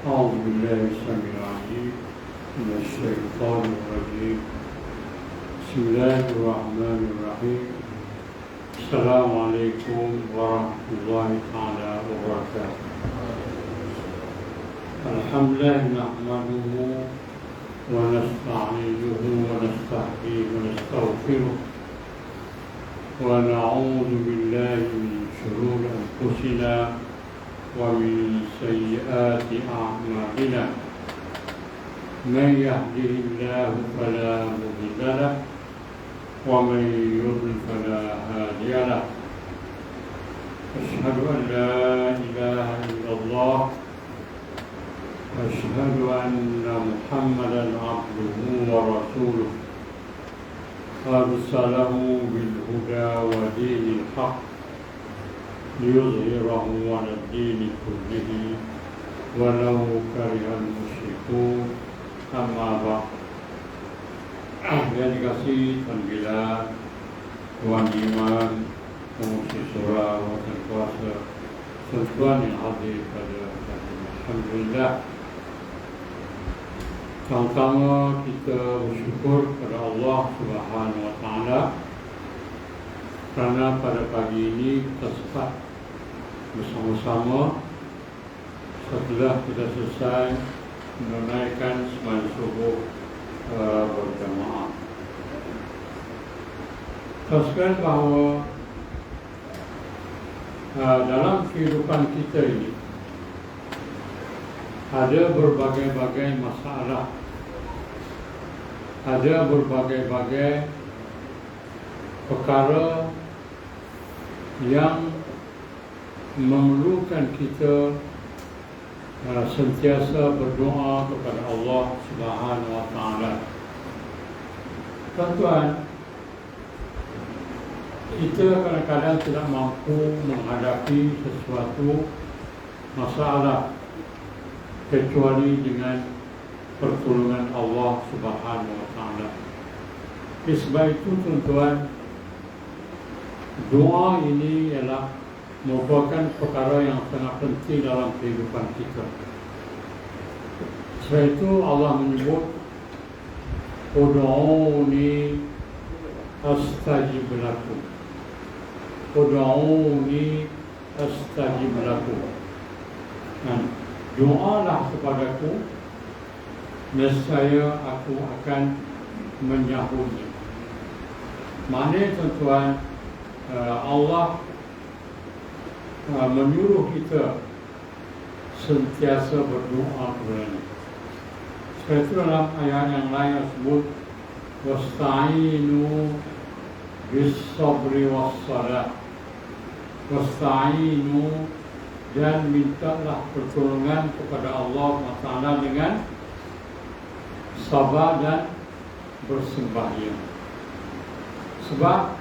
أعوذ بالله السميع العليم من الشيطان الرجيم. بسم الله الرحمن الرحيم. السلام عليكم ورحمة الله تعالى وبركاته. الحمد لله نحمده ونستعينه ونستهديه ونستغفره ونعوذ بالله من شرور أنفسنا ومن سيئات أعمالنا. من يهده الله فلا مضل له ومن يضلل فلا هادي له. أشهد أن لا إله إلا الله وأشهد أن محمدا عبده ورسوله أرسله بالهدى ودين الحق ليظهره على الدين كله walau karihal musyrikun. Amma ba'd. Yang dikasihi Tuan Bilal, Tuan Iman, Pengurusi Surah, Watan Kuasa, tuan yang hadir pada hari ini. Alhamdulillah. Pertama kita bersyukur kepada Allah Subhanahu Wa Taala kerana pada pagi ini kita sempat bersama-sama setelah kita selesai menunaikan sembahyang subuh berjamaah. Teruskan bahawa dalam kehidupan kita ini ada berbagai-bagai masalah, ada berbagai-bagai perkara yang memerlukan kita sentiasa berdoa kepada Allah Subhanahu Wa Taala. Tuan-tuan, kita kadang-kadang tidak mampu menghadapi sesuatu masalah kecuali dengan pertolongan Allah Subhanahu Wa Taala. Sebab itu tuan-tuan, doa ini ialah merupakan perkara yang sangat penting dalam kehidupan kita. Sebab itu Allah menyebut, Ud'uni astajib lakum. Ud'uni astajib lakum. Dan doalah kepadaku, nescaya aku akan menyahutnya. Maknanya tuan-tuan, Allah menyuruh kita sentiasa berdoa kepada-Nya. Sebab itu dalam ayat yang lain disebut, wasta'inu bis-sabri was-salah. Wasta'inu, dan mintalah pertolongan kepada Allah Taala dengan sabar dan bersembahyang. Sebab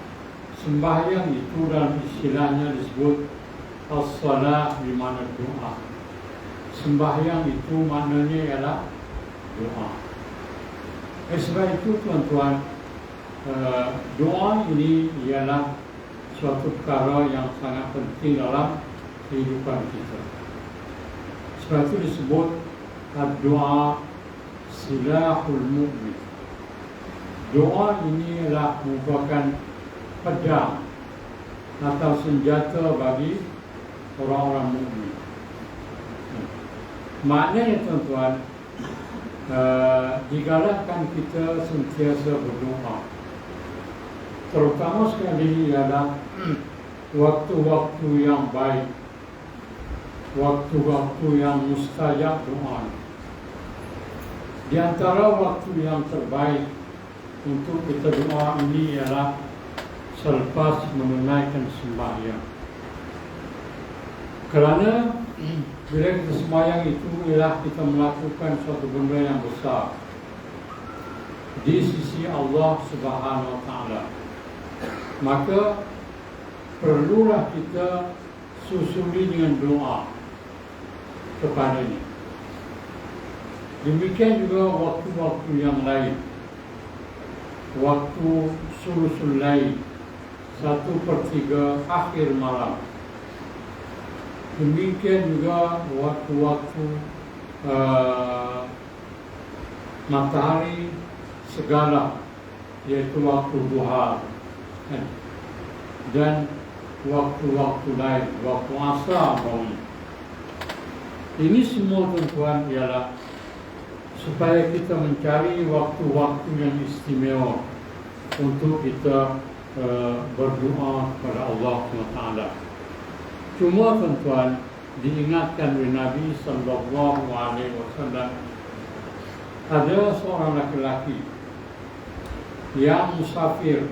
sembahyang itu dalam istilahnya disebut as-salah, di mana doa. Sembahyang itu maknanya ialah doa. Sebab itu tuan-tuan, doa ini ialah suatu perkara yang sangat penting dalam kehidupan kita. Sebab itu disebut doa silahul mu'min. Doa ini adalah merupakan pedang atau senjata bagi orang-orang mukmin. Maknanya tuan-tuan, digalakkan kita sentiasa berdoa. Terutama sekali ialah waktu-waktu yang baik, waktu-waktu yang mustajab doa. Di antara waktu yang terbaik untuk kita doa ini ialah selepas menunaikan sembahyang. Kerana bila kita sembahyang itu ialah kita melakukan suatu benda yang besar di sisi Allah Subhanahu Wa Taala. Maka perlulah kita susuli dengan doa kepada-Nya. Demikian juga waktu-waktu yang lain. Waktu sulusul lail, 1/3 akhir malam. Demikian juga waktu-waktu matahari segala, yaitu waktu duha, dan waktu-waktu lain, waktu asar. Ini semua tuan-tuan ialah supaya kita mencari waktu-waktu yang istimewa untuk kita berdoa kepada Allah SWT. Cuma tuan-tuan, diingatkan oleh Nabi SAW, ada seorang laki-laki yang musafir,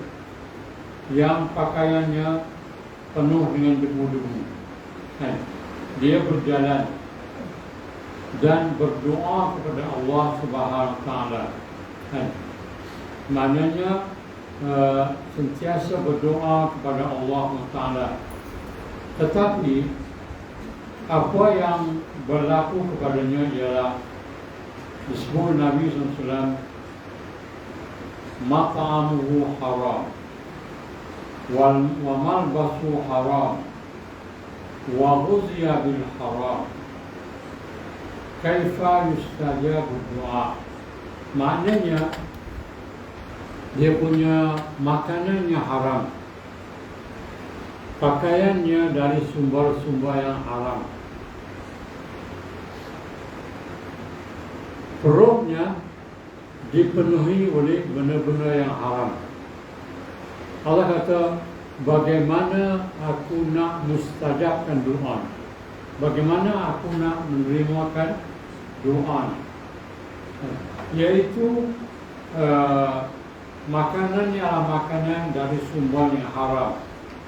yang pakaiannya penuh dengan debu-debu. Dia berjalan dan berdoa kepada Allah Subhanahu Wa Taala. Maknanya sentiasa berdoa kepada Allah Taala. Tetapi apa yang berlaku kepadanya ialah disebut Nabi SAW mat'amuhu haram wa malbasu haram wa ghuziya bil haram kaifa yustajabu du'a. Maknanya dia punya makanannya haram, pakaiannya dari sumber-sumber yang haram, perutnya dipenuhi oleh benda-benda yang haram. Allah kata, bagaimana aku nak mustajabkan doa? Bagaimana aku nak menerimakan doa? Yaitu makanannya adalah makanan dari sumber yang haram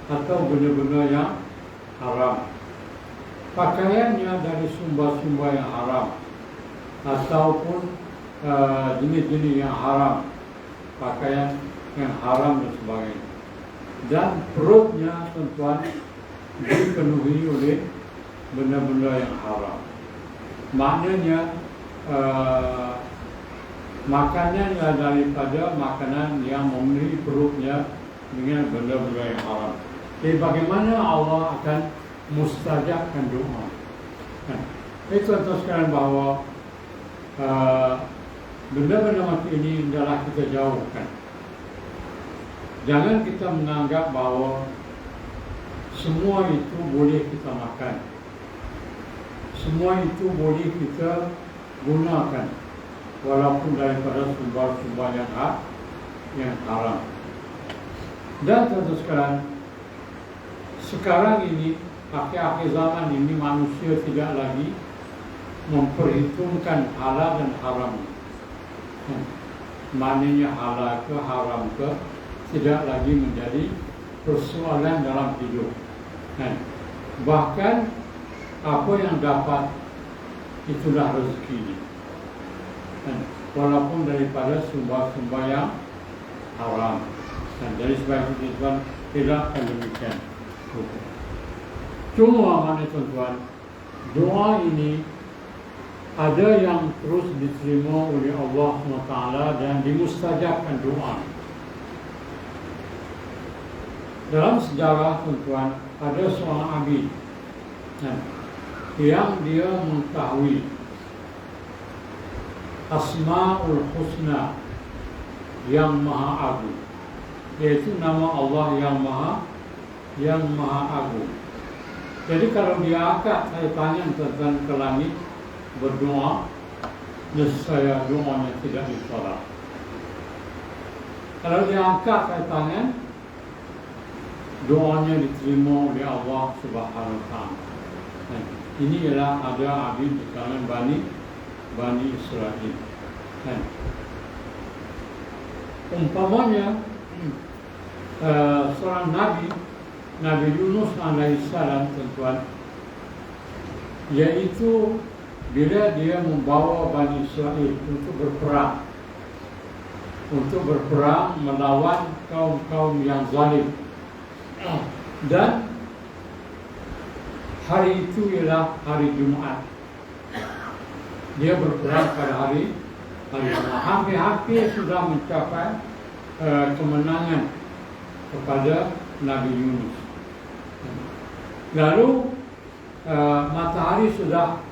atau benda-benda yang haram. Pakaiannya dari sumber-sumber yang haram ataupun jenis-jenis yang haram, pakaian yang haram dan sebagainya. Dan perutnya tuan-tuan dipenuhi oleh benda-benda yang haram. Maknanya makanan daripada makanan yang memenuhi perutnya dengan benda-benda yang haram. Jadi bagaimana Allah akan mustajabkan doa? Itu tuan-tuan sekalian bahawa benda-benda mati ini adalah kita jauhkan. Jangan kita menganggap bahawa semua itu boleh kita makan, semua itu boleh kita gunakan, walaupun daripada sumber-sumber yang haram. Dan tentu sekarang ini, akhir-akhir zaman ini, manusia tidak lagi memperhitungkan halal dan haram. Maknanya halal ke haram ke tidak lagi menjadi persoalan dalam hidup. Bahkan apa yang dapat itulah rezekinya, walaupun daripada sumber-sumber yang haram. Dari sebab itu tuan tidak akan demikian. Cuma mana tuan-tuan, doa ini ada yang terus diterima oleh Allah SWT dan dimustajabkan doa. Dalam sejarah tuan-tuan, ada seorang abid yang dia mengetahui Asma'ul Husna yang maha agung, yaitu nama Allah yang maha agung. Jadi kalau dia angkat tangan tuan-tuan ke langit berdoa, nescaya doanya tidak ditolak. Kalau dia angkat tangan, doanya diterima oleh Allah Subhanahu Wa Taala. Ini ialah ada abid di kalangan Bani Israel. Umpamanya seorang Nabi Yunus alaihissalam tuan-tuan, yaitu bila dia membawa Bani Israel untuk berperang melawan kaum-kaum yang zalim. Dan hari itu ialah hari Jumaat. Dia berperang pada hari Jumaat. Hampir-hampir sudah mencapai kemenangan kepada Nabi Yunus. Lalu matahari sudah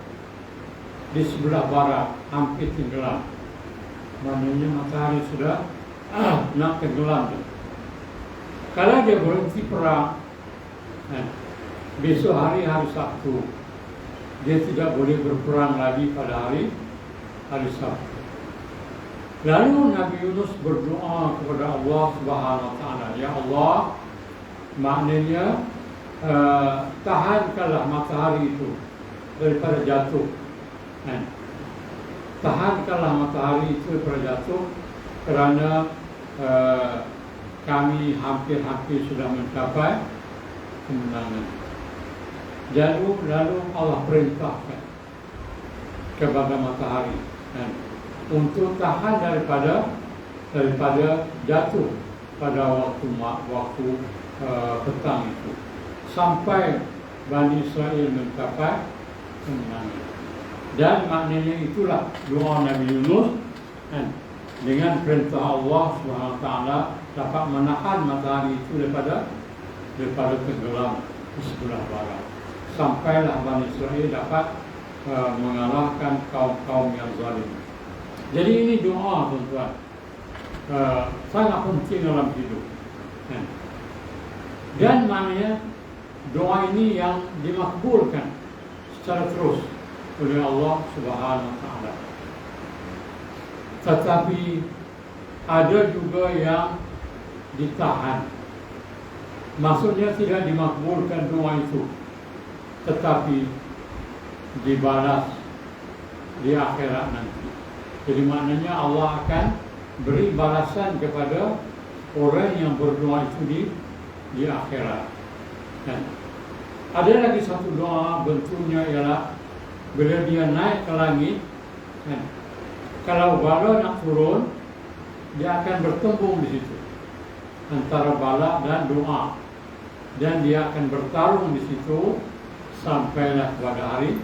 di sebelah barat, hampir tenggelam. Maknanya matahari sudah nak tenggelam. Kalau dia berhenti perang, besok hari Sabtu, dia tidak boleh berperang lagi pada hari Sabtu. Lalu Nabi Yunus berdoa kepada Allah Subhanahu Wa Taala, ya Allah, maknanya tahankanlah matahari itu daripada jatuh. Tahankanlah matahari itu daripada jatuh, kerana kami hampir-hampir sudah mencapai kemenangan. Lalu Allah perintahkan kepada matahari untuk tahan daripada jatuh pada waktu petang itu, sampai Bani Israel mencapai Dan maknanya itulah doa Nabi Yunus kan, dengan perintah Allah SWT dapat menahan matahari itu daripada tenggelam di sebelah barat. Sampailah Bani Israel dapat mengalahkan kaum-kaum yang zalim. Jadi ini doa tuan-tuan, sangat penting dalam hidup. Dan maknanya doa ini yang dimakbulkan secara terus oleh Allah Subhanahu Wa Taala. Tetapi ada juga yang ditahan. Maksudnya tidak dimakbulkan doa itu, tetapi dibalas di akhirat nanti. Jadi maknanya Allah akan beri balasan kepada orang yang berdoa itu di akhirat. Dan ada lagi satu doa, bentuknya ialah bila dia naik ke langit, kan, kalau bala nak turun, dia akan bertembung di situ antara bala dan doa, dan dia akan bertarung di situ sampailah pada hari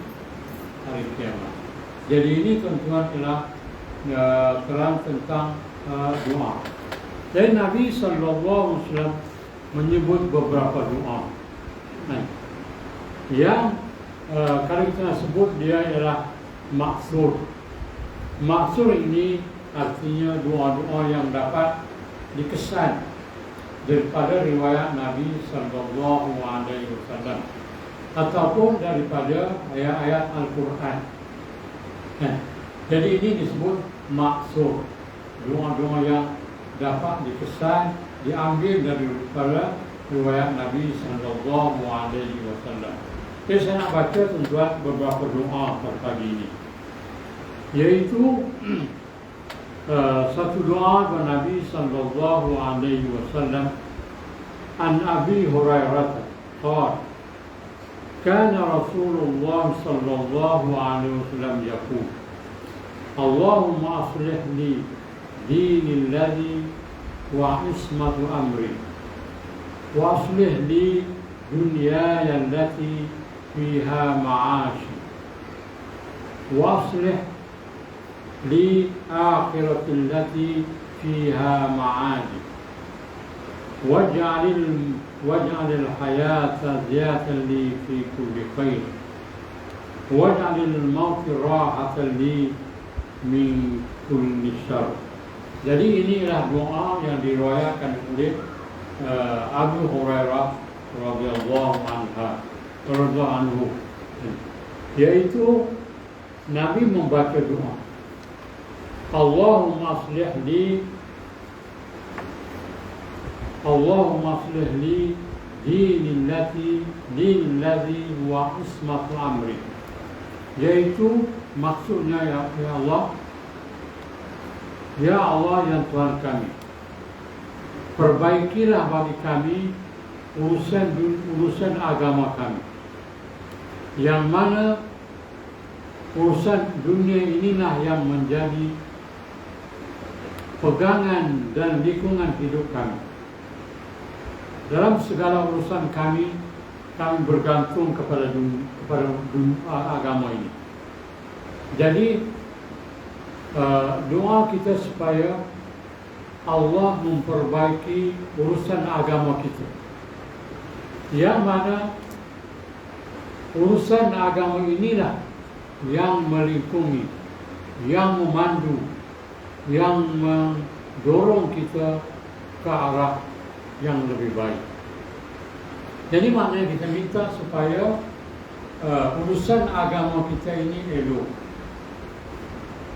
kiamat. Jadi ini tuan-tuan ialah terang tentang doa. Jadi Nabi SAW menyebut beberapa doa. Yang kalau kita sebut dia ialah maksur. Maksur ini artinya doa-doa yang dapat dikesan daripada riwayat Nabi SAW ataupun daripada ayat-ayat Al-Quran. Jadi ini disebut maksur, doa-doa yang dapat dikesan, diambil daripada riwayat Nabi SAW. Jadi saya nak baca tuan-tuan beberapa doa pada pagi ini, yaitu satu doa dari Nabi SAW. An Abi Hurairah qala kana Rasulullah sallallahu alaihi wasallam yaqul Allahumma aslih li dini alladhi wa ismatu amri wa aslih li dunyaya allati fiha ma'ashi wa aslih li akhirati allati fiha ma'adi waj'al al-hayata ziyatan li fi kulli khair waj'al al-maut rahatan li min kulli syarr. Jadi inilah doa yang diriwayatkan oleh Abu Hurairah radhiyallahu anhu, yaitu Nabi membaca doa Allahumma aslih li dini alladhi wa ismatu amri, yaitu maksudnya ya Allah yang Tuhan kami, perbaikilah bagi kami urusan agama kami, yang mana urusan dunia inilah yang menjadi pegangan dan lingkungan hidup kami. Dalam segala urusan kami bergantung kepada agama ini. Jadi doa kita supaya Allah memperbaiki urusan agama kita, yang mana urusan agama inilah yang melingkungi, yang memandu, yang mendorong kita ke arah yang lebih baik. Jadi maknanya kita minta supaya urusan agama kita ini elok,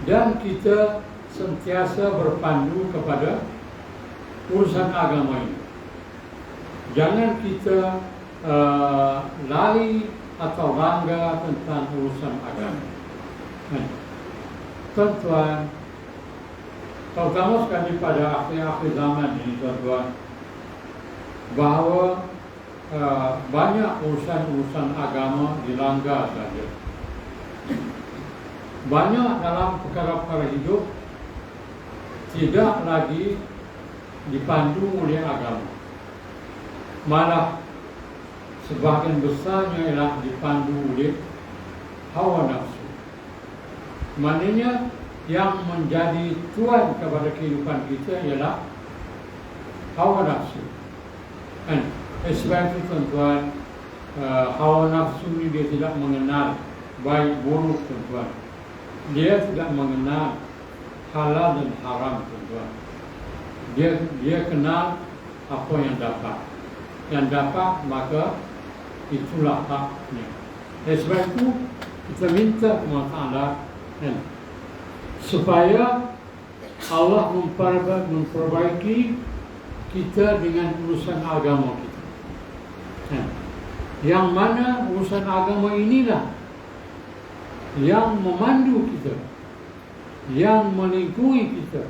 dan kita sentiasa berpandu kepada urusan agama ini. Jangan kita lari atau bangga tentang urusan agama. Tuan-tuan, terutama sekali pada akhir-akhir zaman ini, tuan-tuan, bahawa banyak urusan-urusan agama dilanggar saja. Banyak dalam perkara-perkara hidup tidak lagi dipandu oleh agama, malah sebahagian besarnya ialah dipandu oleh hawa nafsu. Maknanya yang menjadi tuan kepada kehidupan kita ialah hawa nafsu. Kan? Sebab itu tuan-tuan, hawa nafsu ini dia tidak mengenal baik buruk tuan-tuan. Dia tidak mengenal halal dan haram tuan-tuan. Dia kenal apa yang dapat. Yang dapat maka itulah haknya. Sebab itu kita minta kepada Allah supaya Allah memperbaiki kita dengan urusan agama kita. Yang mana urusan agama inilah yang memandu kita, yang melingkungi kita,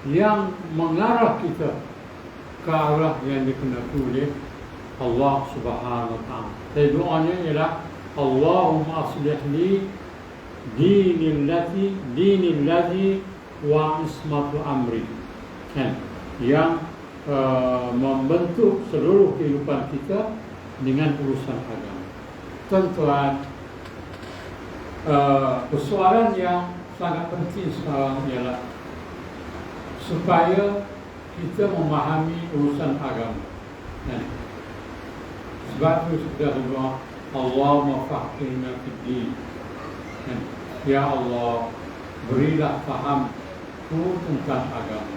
yang mengarah kita ke arah yang dikehendaki oleh Allah Subhanahu wa taala. Jadi doanya ialah Allahumma aslih li dinil ladzi wa ismatu amri. Yang membentuk seluruh kehidupan kita dengan urusan agama. Tuan-tuan, persoalan yang sangat penting sekarang ialah supaya kita memahami urusan agama. Sebab itu kita berdoa, Allahumma faqihna fid din. Ya Allah, berilah fahamku tentang agama.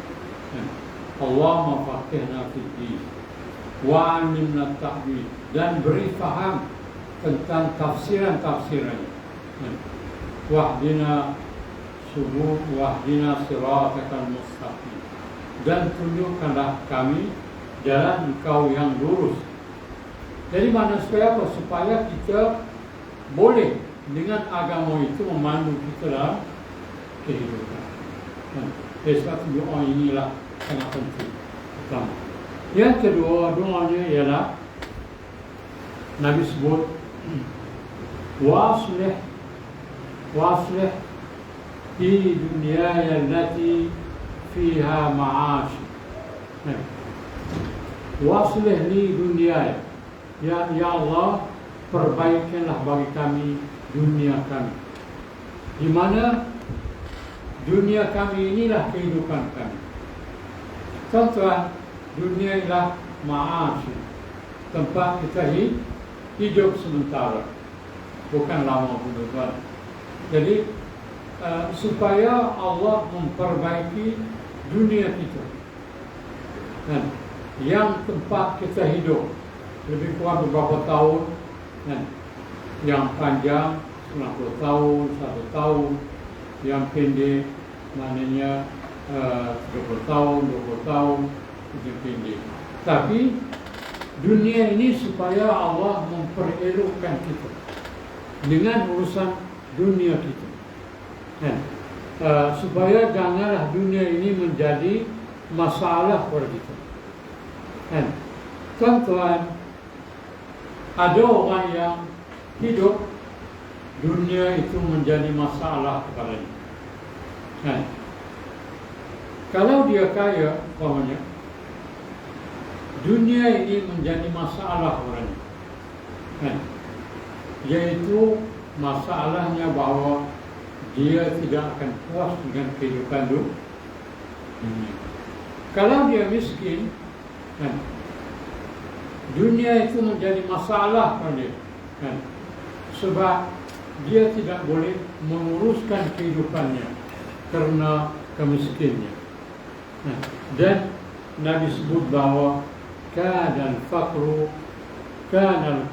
Allahumma faqihna fid din wa 'allimna at-ta'wil, dan beri faham tentang tafsiran-tafsiran. Wahdina siratal mustaqim, dan tunjukkanlah kami jalan Engkau yang lurus. Jadi mana supaya apa? Supaya kita boleh dengan agama itu memandu kita dalam kehidupan. Sebab doa inilah sangat penting. Pertama. Yang kedua, doanya ialah Nabi sebut waslih fi dunyaya allati fiha ma'ash. Waslih li dunyaya. Ya Allah, perbaikilah bagi kami dunia kami. Di mana dunia kami inilah kehidupan kami. Tuan-tuan, dunia ialah ma'ash, tempat kita hidup sementara, bukan lama tuan-tuan. Jadi supaya Allah memperbaiki dunia kita, yang tempat kita hidup lebih kurang beberapa tahun, yang panjang 90 tahun, 1 tahun, yang pendek maknanya 30 tahun, 20 tahun, itu pendek. Tapi dunia ini supaya Allah memperelokkan kita dengan urusan dunia kita, supaya janganlah dunia ini menjadi masalah kepada kita. Tuan-tuan, ada orang yang hidup dunia itu menjadi masalah kepadanya. Kalau dia kaya, umpamanya, dunia ini menjadi masalah orangnya. Yaitu masalahnya bahwa dia tidak akan puas dengan kehidupan dunia. Kalau dia miskin, dunia itu menjadi masalah pada dia. Sebab dia tidak boleh menguruskan kehidupannya karena kemiskinannya. Dan Nabi sebut bahawa kana al-faqru kana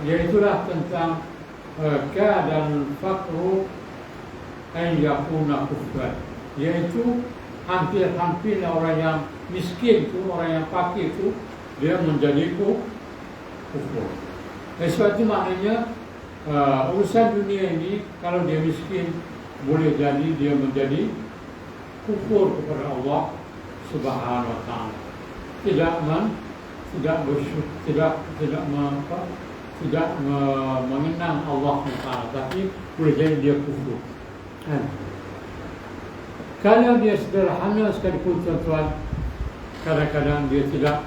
yaitulah tentang kana al-faqru an yakuna kufran, yaitu hampir-hampir orang yang miskin itu, orang yang fakir itu, dia menjadi kufur. Sebab itu maknanya urusan dunia ini, kalau dia miskin, boleh jadi dia menjadi kufur kepada Allah Subhanahu wa taala. Tidak mengenang Allah Taala, tapi boleh jadi dia kufur. Kalau dia sederhana sekalipun tuan-tuan, kadang-kadang dia tidak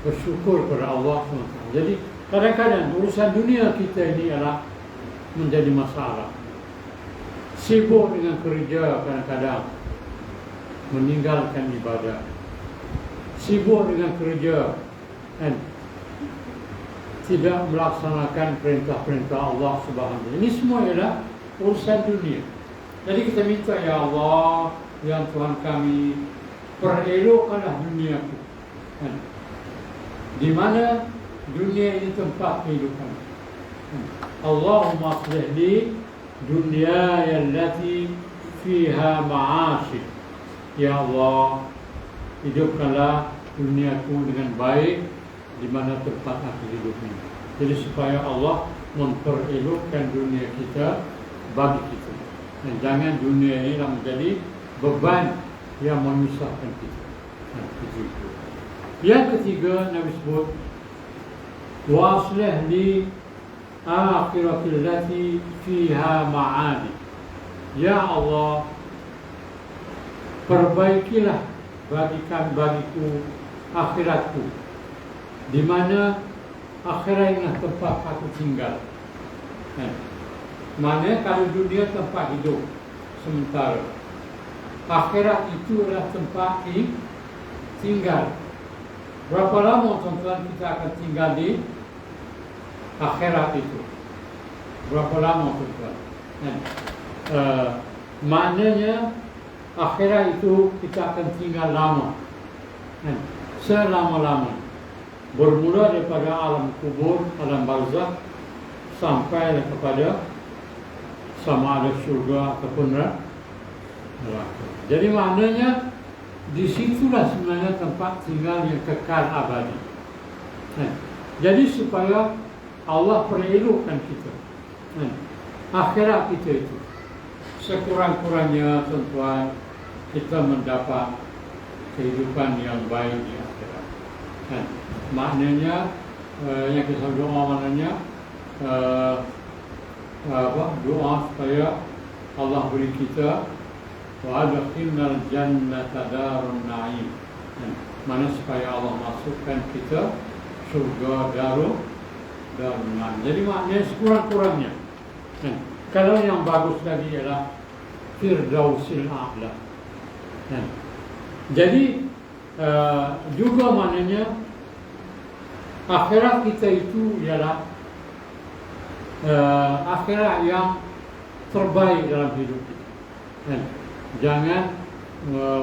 bersyukur kepada Allah SWT. Jadi kadang-kadang urusan dunia kita ini adalah menjadi masalah. Sibuk dengan kerja kadang-kadang meninggalkan ibadah. Sibuk dengan kerja dan tidak melaksanakan perintah-perintah Allah Subhanahu. Ini semua ialah urusan dunia. Jadi kita minta, ya Allah, ya Tuhan kami, perelokkanlah duniaku. Di mana dunia ini tempat kehidupan. Allahumma aslih li dunyaya allati fiha ma'ashi. Ya Allah, hidupkanlah duniaku dengan baik di mana tempat aku hidup ini. Jadi supaya Allah memperelokkan dunia kita bagi kita. Dan jangan dunia ini menjadi beban yang menyusahkan kita. Yang ketiga, Nabi sebut, wa aslih li akhirati allati fiha ma'adi. Ya Allah, perbaikilah bagiku akhiratku, di mana akhirat inilah tempat aku tinggal. Mana kalau dunia tempat hidup sementara, akhirat itu adalah tempat tinggal. Berapa lama tuan-tuan kita akan tinggal di akhirat itu? Berapa lama tuan-tuan? Maknanya akhirat itu kita akan tinggal lama, selama-lama. Bermula daripada alam kubur, alam barzakh, sampai kepada sama ada syurga ataupun neraka. Jadi maknanya disitulah sebenarnya tempat tinggal yang kekal abadi. Jadi supaya Allah perelokkan kita, akhirat kita itu, sekurang-kurangnya tuan-tuan, kita mendapat kehidupan yang baik di akhirat. Maknanya yang kita doa, maknanya doa supaya Allah beri kita wa adkhilnal jannata darun na'im. Mana supaya Allah masukkan kita surga darun na'im. Jadi maknanya sekurang-kurangnya. Kalau yang bagus lagi ialah Firdausil A'la. Jadi juga maknanya akhirat kita itu ialah akhirat yang terbaik dalam hidup kita. Jangan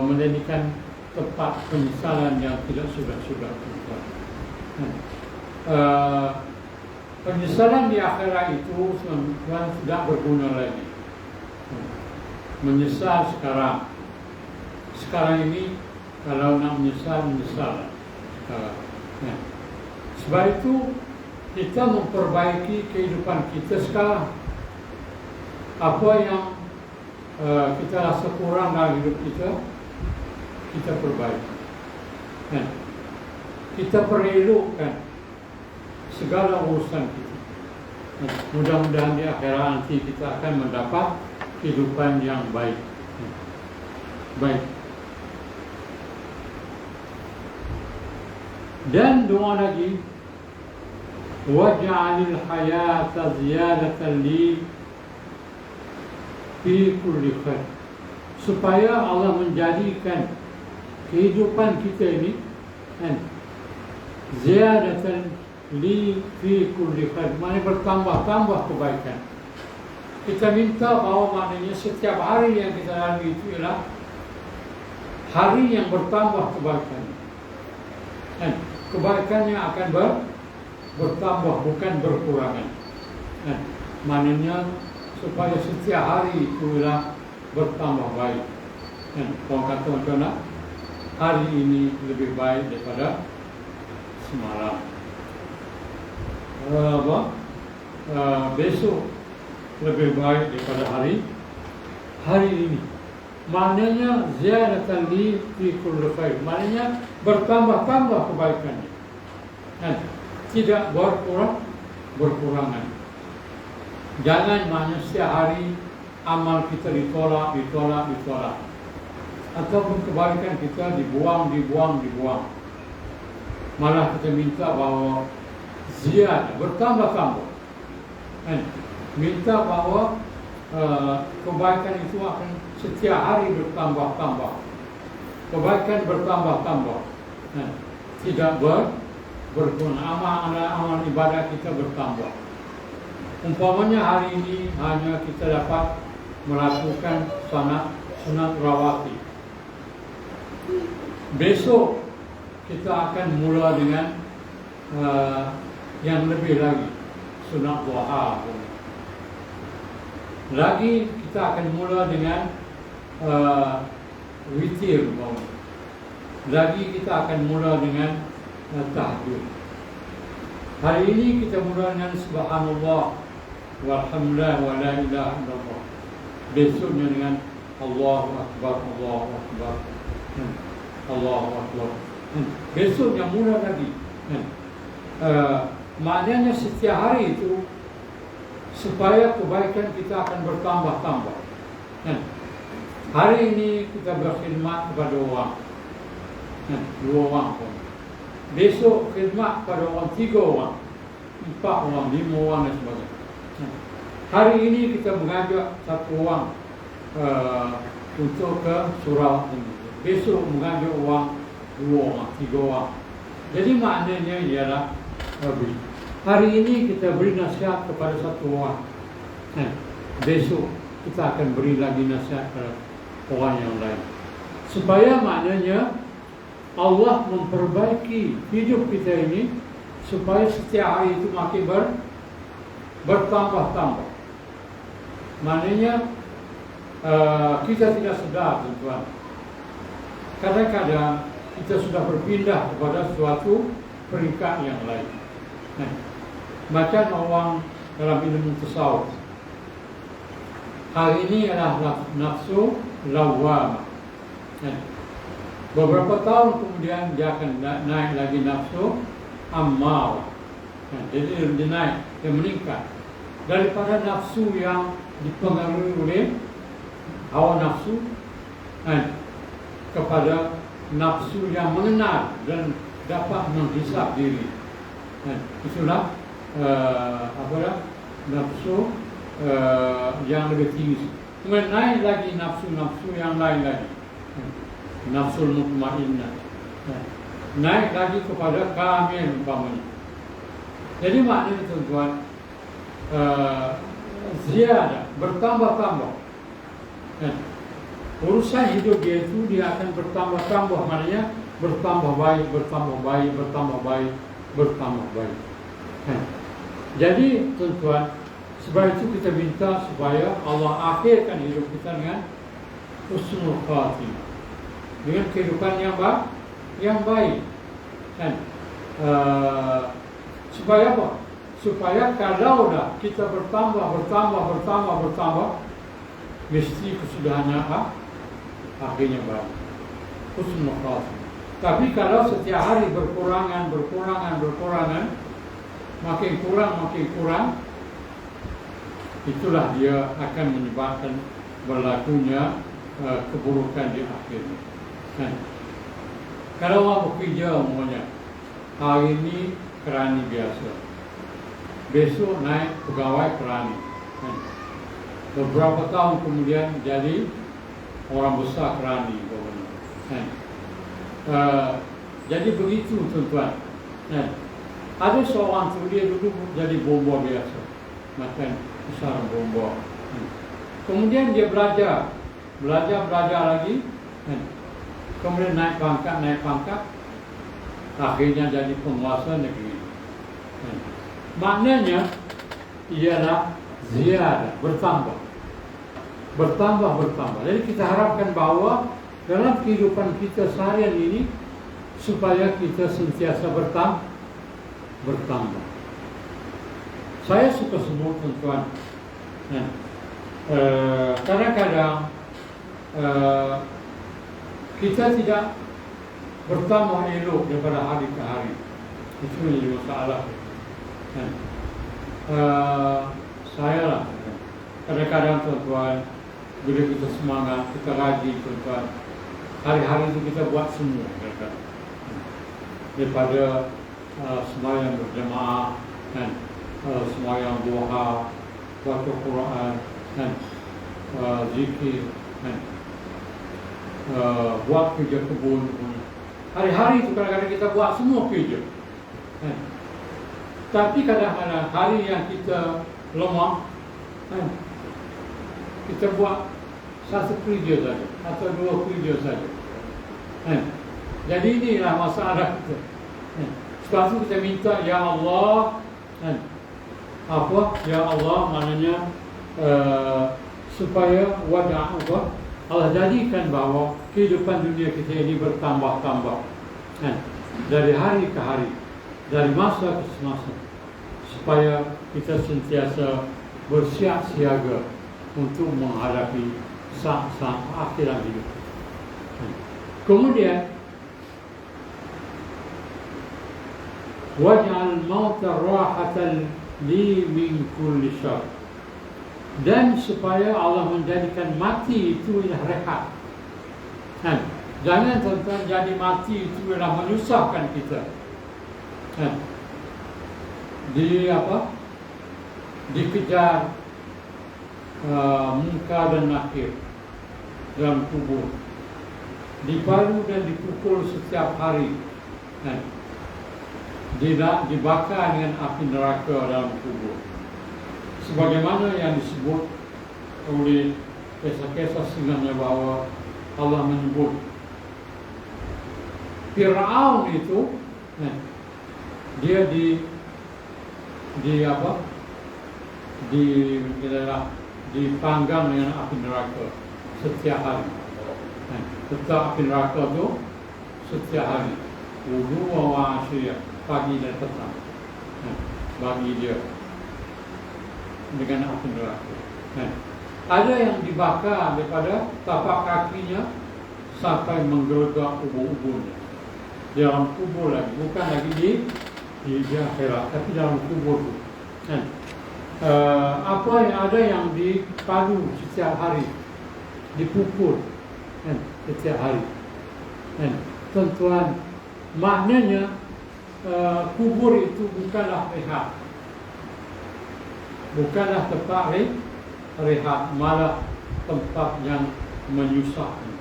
menjadikan tempat penyesalan yang tidak sudah-sudah. Penyesalan di akhirat itu tidak berguna lagi. Menyesal sekarang ini, kalau nak menyesal. Sebab itu kita memperbaiki kehidupan kita sekarang. Apa yang kita rasa kurang dalam hidup kita, kita perbaiki. Kita perelokkan segala urusan kita. Mudah-mudahan di akhirat nanti kita akan mendapat kehidupan yang baik. Baik. Dan doa lagi, waj'alil hayata ziyadatan li fi kulli khair. Supaya Allah menjadikan kehidupan kita ini ziyadatan li fi kulli khair, maknanya bertambah-tambah kebaikan. Kita minta bahawa maknanya setiap hari yang kita lalui itu ialah hari yang bertambah kebaikan. Kebaikannya akan bertambah, bukan berkurangan. Maknanya supaya setiap hari itu ialah bertambah baik. Kalau kata macam hari ini lebih baik daripada semalam. Besok lebih baik daripada hari ini. Maknanya ziyadatan li fi kulli khair, maknanya bertambah-tambah kebaikannya. Tidak berkurangan. Jangan maknanya setiap hari amal kita ditolak. ataupun kebaikan kita dibuang. Malah kita minta bahawa ziyadah, bertambah-tambah. Minta bahawa kebaikan itu akan setiap hari bertambah-tambah. Kebaikan bertambah-tambah. Tidak berguna. Amal ibadah kita bertambah. Umpamanya hari ini hanya kita dapat melakukan sunat rawatib. Besok kita akan mula dengan yang lebih lagi, sunat duha. Lagi kita akan mula dengan witir. Lagi kita akan mula dengan tahajud. Hari ini kita mula dengan subhanallah walhamdulillah wa la ilaha illallah. Besoknya dengan Allahu Akbar, Allahu Akbar, Allahu Akbar. Besoknya mula lagi. Maknanya setiap hari itu supaya kebaikan kita akan bertambah-tambah. Hari ini kita berkhidmat kepada orang, 2 orang pun. Besok khidmat kepada orang 3 orang, 4 orang, 5 orang dan sebagainya. Hari ini kita mengajak 1 orang untuk ke surau ini. Besok mengajak orang 2 orang, 3 orang. Jadi maknanya ialah hari ini kita beri nasihat kepada 1 orang. Besok kita akan beri lagi nasihat kepada orang yang lain. Supaya maknanya Allah memperbaiki hidup kita ini supaya setiap hari itu makin bertambah-tambah. Maknanya kita tidak sedar, tuan-tuan. Kadang-kadang kita sudah berpindah kepada suatu peringkat yang lain. Macam orang dalam ilmu tasawuf. Hari ini adalah nafsu lawwamah. Beberapa tahun kemudian dia akan naik lagi nafsu ammarah. Jadi dia naik, dia meningkat daripada nafsu yang dipengaruhi oleh hawa nafsu kepada nafsu yang mengenal dan dapat menghisap diri. Itulah nafsu yang lebih tinggi. Kemudian naik lagi nafsu-nafsu yang lain lagi, nafsu mutmainnah. Naik lagi kepada kamil umpamanya. Jadi maknanya tuan-tuan, ziyadah, bertambah-tambah. Urusan hidup dia itu dia akan bertambah-tambah, maknanya bertambah baik, bertambah baik, bertambah baik, bertambah baik. Jadi tuan-tuan, sebab itu kita minta supaya Allah akhirkan hidup kita dengan husnul khatimah, dengan kehidupan yang baik. Supaya apa? Supaya kalau dah kita bertambah, mesti kesudahannya akhirnya baik, husnul khatimah. Tapi kalau setiap hari berkurangan, makin kurang, itulah dia akan menyebabkan berlakunya keburukan di akhirnya. Kalau orang bekerja umumnya, hari ini kerani biasa, besok naik pegawai kerani, beberapa tahun kemudian jadi orang besar kerani. Jadi begitu tuan-tuan. Ada seorang tu dia dulu jadi bomba biasa, macam besar bomba. Kemudian dia belajar lagi. Kemudian naik pangkat, akhirnya jadi penguasa negeri. Maknanya ialah ziyadah, bertambah. Jadi kita harapkan bahawa dalam kehidupan kita seharian ini supaya kita sentiasa bertambah. Saya suka sebut tuan-tuan, kadang-kadang kita tidak bertambah elok daripada hari ke hari. Itu menjadi masalah. Saya lah, kadang-kadang tuan-tuan, bila kita semangat, kita rajin tuan-tuan, hari-hari itu kita buat semua kan? Daripada sembahyang berjemaah kan, sembahyang duha, baca Quran kan, zikir kan, buat kerja kebun. Hari-hari itu kadang-kadang kita buat semua kerja kan? Tapi kadang-kadang hari yang kita lemah kan, kita buat satu kerja saja atau dua kerja saja kan? Jadi inilah masalah kita kan? Sebab itu kita minta, Ya Allah kan? Apa? Ya Allah maknanya supaya wajah apa? Allah jadikan bahawa kehidupan dunia kita ini bertambah-tambah kan? Dari hari ke hari, dari masa ke masa, supaya kita sentiasa bersiap siaga untuk menghadapi saat-saat akhirat hidup. Kemudian waj'al mauta rahatan li min kulli syarr, dan supaya Allah menjadikan mati itu ialah rehat kan? Jangan tuan-tuan jadi mati itu ialah menyusahkan kita kan? Dikejar muka dan nakir dalam kubur, dipalu dan dipukul setiap hari kan? Dibakar dengan api neraka dalam kubur, sebagaimana yang disebut oleh kisah-kisah sebenarnya bahawa Allah menyebut Fir'aun itu dia dipanggang dengan api neraka setiap hari. Tetap api neraka itu setiap hari, wudu wa asyiyah, pagi dan petang bagi dia dengan api neraka. Ada yang dibakar daripada tapak kakinya sampai menggelegak ubun-ubunnya dalam kubur lagi, bukan lagi di akhirat, tapi dalam kubur itu kan? Apa yang ada yang dipadu setiap hari, dipukul kan? Setiap hari kan? Tuan-tuan, maknanya kubur itu bukanlah rehat, bukanlah tempat rehat, malah tempat yang menyusahkan.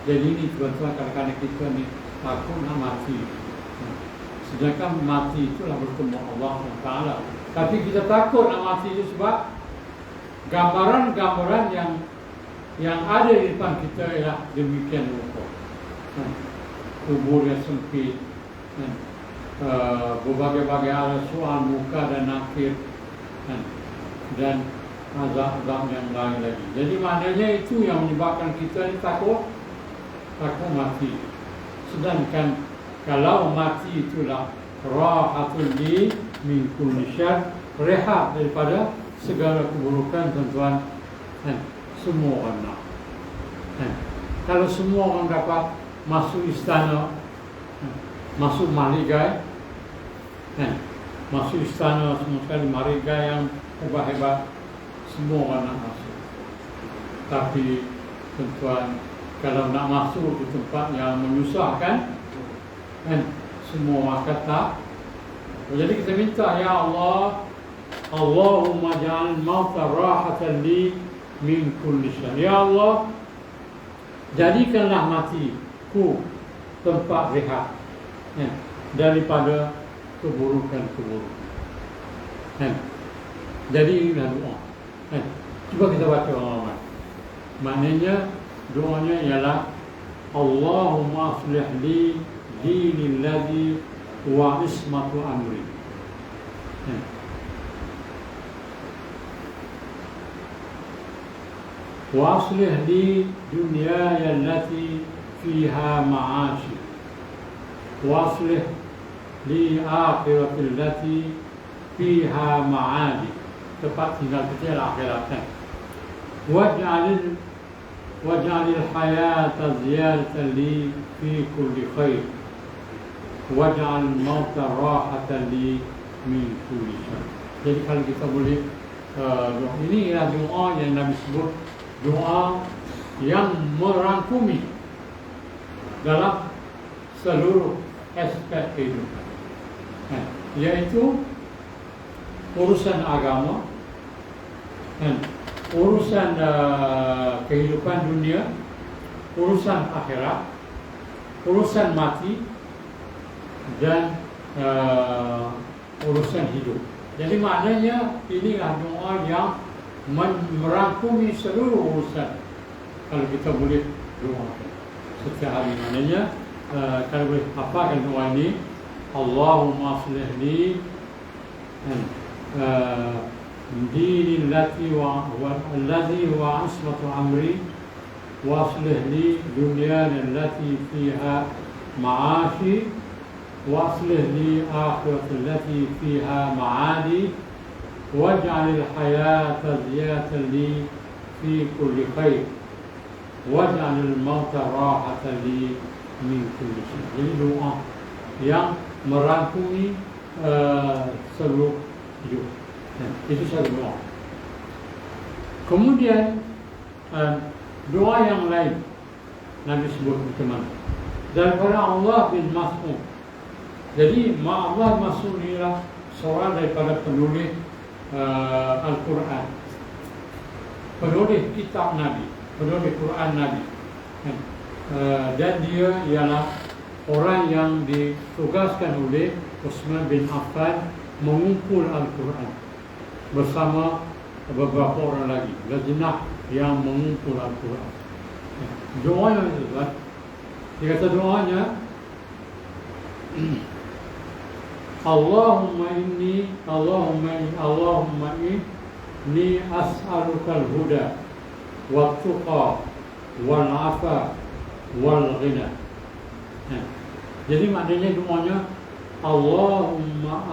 Jadi ini tuan-tuan, kadang-kadang kita ni takut nak mati, sedangkan mati itulah bertemu Allah SWT. Tapi kita takut nak mati itu sebab gambaran-gambaran yang ada di depan kita ialah demikian rupa. Kubur yang sempit, berbagai-bagai hal, soal muka dan nakir, dan azab-azab yang lain lagi. Jadi maknanya itu yang menyebabkan kita ni takut mati. Sedangkan kalau mati itulah rahatul li min kulli syarr, rehat daripada segala keburukan, tuan-tuan. Semua orang nak. Kalau semua orang dapat masuk istana, masuk mahligai, masuk istana semua sekali, mahligai yang hebat-hebat, semua orang nak masuk. Tapi tuan-tuan, kalau nak masuk ke tempat yang menyusahkan, semua kata. Jadi kita minta, Ya Allah, Allahumma ja'al mauta rahatan li min kulli syarr. Ya Allah, jadikanlah matiku tempat rehat daripada keburukan-keburukan. Jadi inilah doa. Cuba kita baca orang-orang. Maknanya doanya ialah Allahumma aslih li dini alladhi wa ismatu amri. Wa aslih li dunyaya allati fiha ma'ashi. Wa aslih li akhirati allati fiha ma'adi. Tempat tinggal kita ialah akhirat. Waj'alil hayata ziyadatan li fi kulli khair, waj'al mauta rahatan li min kulli syarr. Jadi kalau kita boleh doa ini ialah doa yang Nabi sebut doa yang merangkumi dalam seluruh aspek kehidupan. Yaitu urusan agama, urusan kehidupan dunia, urusan akhirat, urusan mati, dan urusan hidup. Jadi maknanya inilah doa yang merangkumi seluruh urusan. Kalau kita boleh doa setiap hari, maknanya kalau boleh hafalkan doa ini, Allahumma aslih li dini allati huwa ismatu amri wa aslih li dunyana allati fiha ma'ashi wa aslih li akhirati allati fiha ma'adi waj'al al-hayata ziyadatan li fi kulli khair waj'al al-mauta rahatan li min kulli syai'. Jadi doa yang merangkumi seluruh hidup. Itu satu doa. Kemudian doa yang lain Nabi sebut bagaimana? Daripada Allah bin Mas'ud. Jadi Allah Mas'ud inilah seorang daripada penulis Al-Quran, penulis kitab Nabi, penulis Quran Nabi. Dan dia ialah orang yang ditugaskan oleh Utsman bin Affan mengumpul Al-Quran bersama beberapa orang lagi, lajnah yang mengumpul Al-Quran. Doanya itu, dia kata doanya, Allahumma inni as'aluka al-huda wat-tuqa wal-afa wal-ghina. Jadi maknanya doanya, Allahumma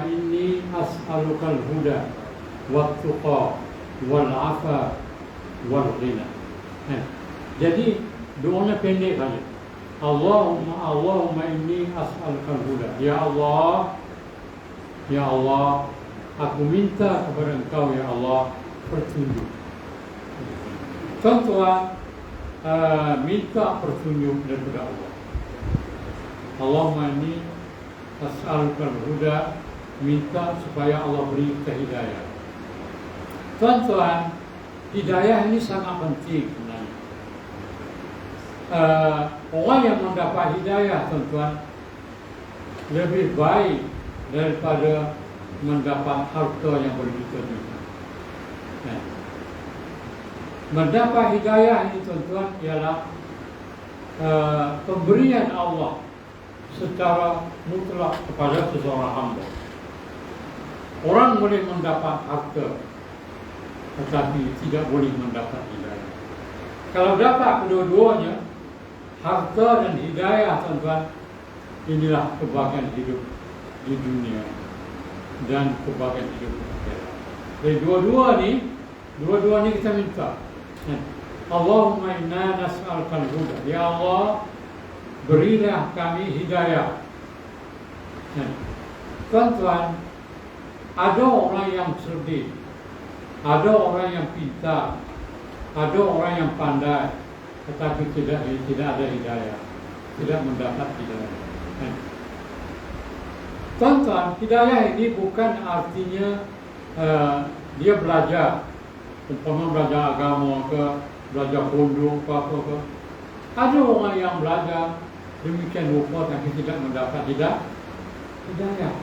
inni as'aluka al-huda wat-tuqa wal-afa wal-ghina. Jadi doanya pendek saja. Allahumma inni as'aluka al-huda. Ya Allah, aku minta kepada Engkau, ya Allah, petunjuk. Tuan-tuan, minta petunjuk daripada Allah. Allahumma inni as'aluka al-huda, minta supaya Allah beri kita hidayah. Tuan-tuan, hidayah ini sangat penting sebenarnya. Orang yang mendapat hidayah, tuan-tuan, lebih baik daripada mendapat harta yang berjuta-juta. Mendapat hidayah ini, tuan-tuan, ialah pemberian Allah secara mutlak kepada seseorang hamba. Orang boleh mendapat harta, tetapi tidak boleh mendapat hidayah. Kalau dapat kedua-duanya, harta dan hidayah, tuan-tuan, inilah kebahagiaan hidup di dunia dan kebahagiaan hidup di akhirat. Jadi dua-dua ni kita minta. Allahumma inna nas'aluka al-huda. Ya Allah, berilah kami hidayah. Tuan-tuan, ada orang yang cerdik, ada orang yang pintar, ada orang yang pandai, tetapi tidak ada hidayah, tidak mendapat hidayah. Tuan-tuan, hidayah ini bukan artinya dia belajar, umpama belajar agama ke, belajar pondok ke apa ke. Ada orang yang belajar demikian rupa tapi tidak mendapat hidayah.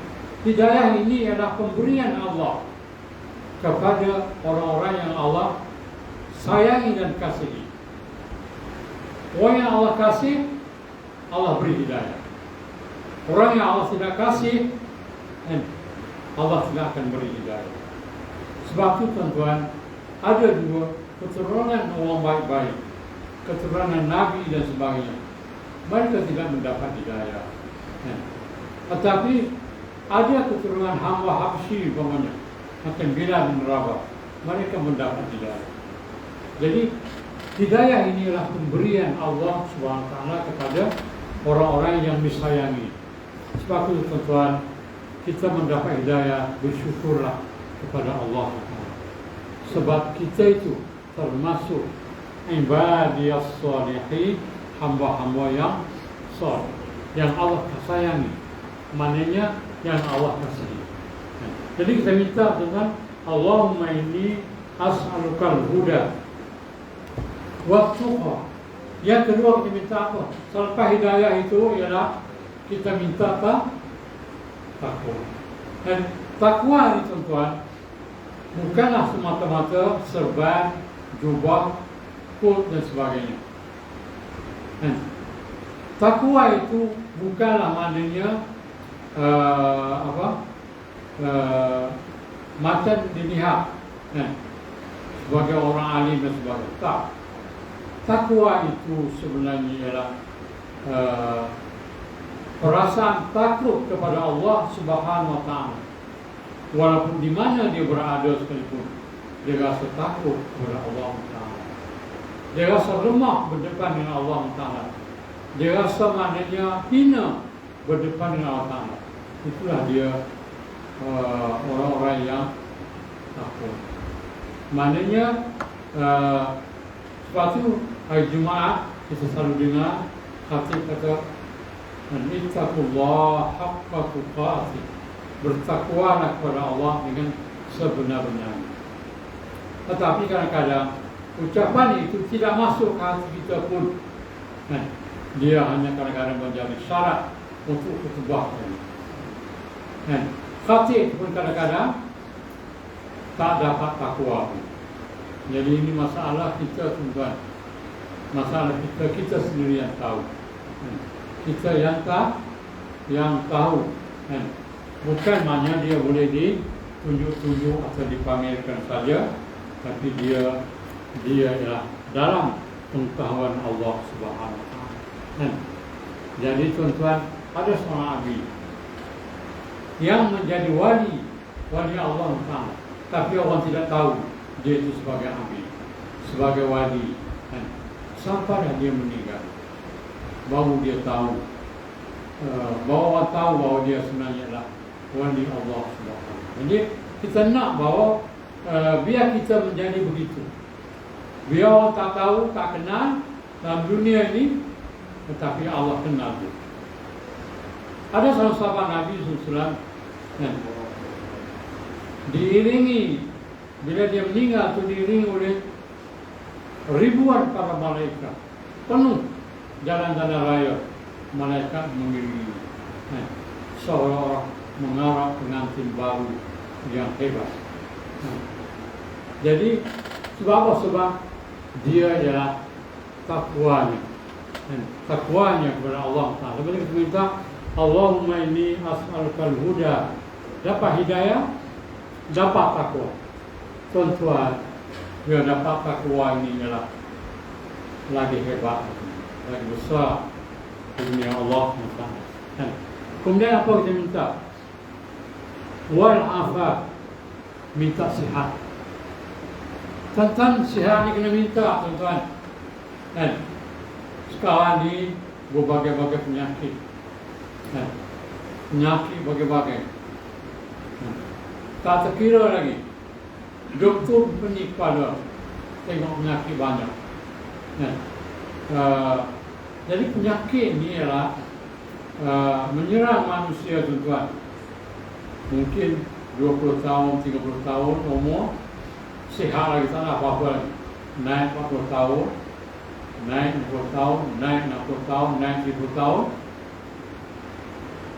Hidayah ini adalah pemberian Allah kepada orang-orang yang Allah sayangi dan kasihi. Orang yang Allah kasih, Allah beri hidayah. Orang yang Allah tidak kasih, Allah tidak akan beri hidayah. Sebab itu, tuan-tuan, ada dua keturunan orang baik-baik, keturunan Nabi dan sebagainya. Mereka tidak mendapat hidayah. Tetapi ada keturunan hamba Habsyi, umpamanya, macam Bilal bin Rabah, mereka mendapat hidayah. Jadi hidayah inilah pemberian Allah SWT kepada orang-orang yang disayangi. Sebab itu, tuan-tuan, kita mendapat hidayah, bersyukurlah kepada Allah SWT. Sebab kita itu termasuk ibadiyas salihin, hamba-hamba yang soleh, yang Allah sayangi, maknanya yang Allah kasihi. Jadi kita minta dengan Allahumma inni as'alukal huda wa tuqa. Yang kedua kita minta apa? Selepas hidayah itu ialah kita minta apa? Takwa. Dan takwa ini tuan-tuan bukanlah semata-mata serban, jubah, kot dan sebagainya. Takwa itu bukanlah maknanya macam dilihat sebagai orang alim dan sebagainya. Tak. Takwa itu sebenarnya ialah perasaan takut kepada Allah Subhanahu wa Ta'ala. Walaupun di mana dia berada sekalipun, dia rasa takut kepada Allah Ta'ala. Dia rasa lemah berdepan dengan Allah Ta'ala. Dia rasa maknanya hina berdepan dengan Allah Ta'ala. Itulah dia orang-orang yang takut. Maknanya sebab itu hari Jumaat kita selalu dengar khatib kata ittaqullah haqqa tuqatih, bertakwalah kepada Allah dengan sebenar-benarnya. Tetapi kadang-kadang ucapan itu tidak masuk ke hati kita pun. Dia hanya kadang-kadang menjadi syarat untuk khutbah. Khatib pun kadang-kadang tak dapat takwa. Jadi ini masalah kita, tuan-tuan. Masalah kita sendiri yang tahu. Kita yang tahu. Bukan hanya dia boleh ditunjuk-tunjuk atau dipamerkan saja, tapi dia ialah dalam pengetahuan Allah Subhanahu wa Ta'ala. Jadi tuan-tuan, ada seorang nabi yang menjadi wali Allah Ta'ala, tapi orang tidak tahu dia itu sebagai nabi, sebagai wali. Sampailah dia meninggal, baru dia tahu, baru orang tahu bahawa dia sebenarnya adalah wali Allah Subhanahu wa Ta'ala. Jadi kita nak bahawa biar kita menjadi begitu. Biar orang tak tahu, tak kenal dalam dunia ini, tetapi Allah kenal dia. Ada salah sahabat Nabi SAW diiringi, bila dia meninggal itu diiringi oleh ribuan para malaikat, penuh jalan-jalan raya, malaikat mengiringi, seolah-olah mengarah pengantin baru yang hebat. Jadi sebab apa? Sebab dia adalah takwanya, takwanya kepada Allah Ta'ala. Sebab kita minta Allahumma inni as'alukal huda, dapat hidayah, dapat takwa. Tuan-tuan, dia dapat takwa ini adalah lagi hebat, lagi besar dunia Allah Ta'ala. Kemudian apa kita minta? Wal afat, minta sihat. Tentang sihat ni kena minta, tuan-tuan. Sekarang ni berbagai-bagai penyakit. Penyakit berbagai-bagai. Tak terkira lagi. Doktor pening kepala tengok penyakit banyak. Jadi penyakit ni ialah menyerang manusia, tuan-tuan. Mungkin 20 tahun, 30 tahun umur, sihat lagi, tak nak apa-apa lagi. Naik 40 tahun, naik 60 tahun, naik 60 tahun, naik 70 tahun.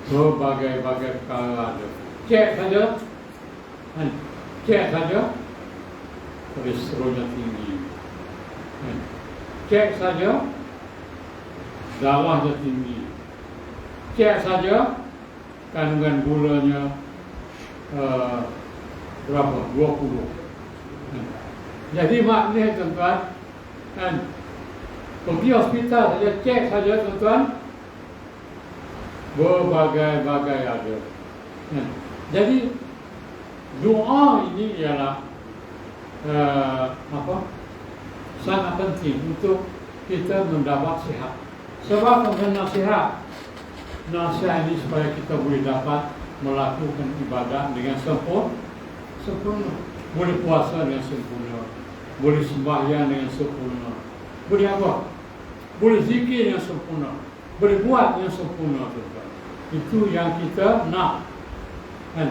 Berbagai-bagai perkara ada. Cek saja, cek saja, kolesterolnya tinggi. Cek saja, darahnya tinggi. Cek saja, kandungan gulanya berapa? 20. Jadi maknanya, tuan-tuan, pergi hospital saja, cek saja, tuan-tuan, berbagai-bagai ada. Jadi doa ini ialah sangat penting untuk kita mendapat sihat. Sebab dengan nasihat ini supaya kita boleh dapat melakukan ibadat dengan sempurna. Boleh puasa dengan sempurna, boleh sembahyang dengan sempurna, boleh apa? boleh zikir yang sempurna, boleh buat yang sempurna, tuan-tuan. Itu yang kita nak. Kan?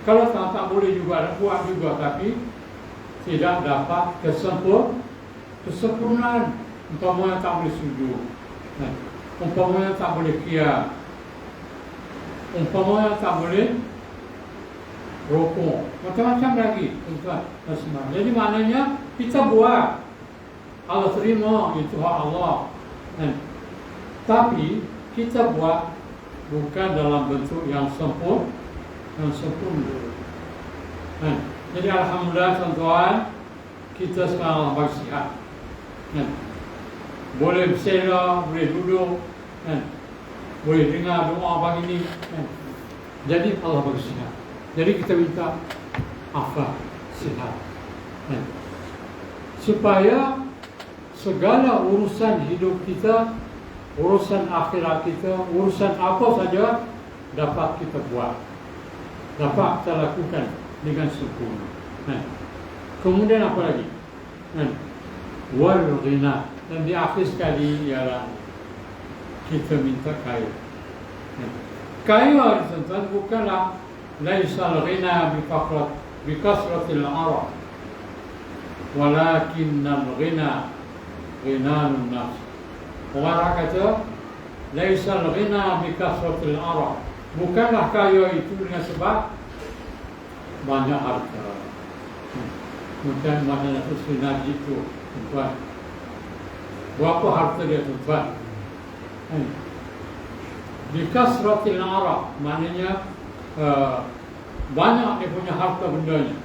Kalau tak boleh juga buat juga, tapi tidak dapat kesempurnaan. Umpamanya tak boleh sujud, kan? Umpamanya tak boleh qiyam, umpamanya tak boleh rukuk, macam-macam lagi, tuan-tuan. Jadi maknanya kita buat, Allah terima, itu hak Allah. Kan? Tapi kita buat bukan dalam bentuk yang sempurna. Kan? Jadi alhamdulillah, tuan-tuan, kita sekarang bagi sihat. Kan? Boleh bersela, boleh duduk, kan? Boleh dengar doa pagi ni, kan? Jadi Allah bagi sihat. Jadi kita minta afah, sihat, kan? Supaya segala urusan hidup kita, urusan akhirat kita, urusan apa saja dapat kita buat, dapat kita lakukan dengan sempurna. Kan? Kemudian apa lagi? Kan? Wal ghina. Dan di akhir sekali ialah kita minta kaya. Kan? Kaya, tuan-tuan, bukanlah laisal ghina bi kasratil arab, walakinnal ghina ghinanun nafs. Orang kata laisal ghina bi kasratil arab, bukanlah kaya itu dengan sebab banyak harta. Bukan maknanya sesuai itu, tuan-tuan. Berapa harta dia, tuan-tuan? Bi kasratil arab, maknanya banyak dia punya harta bendanya.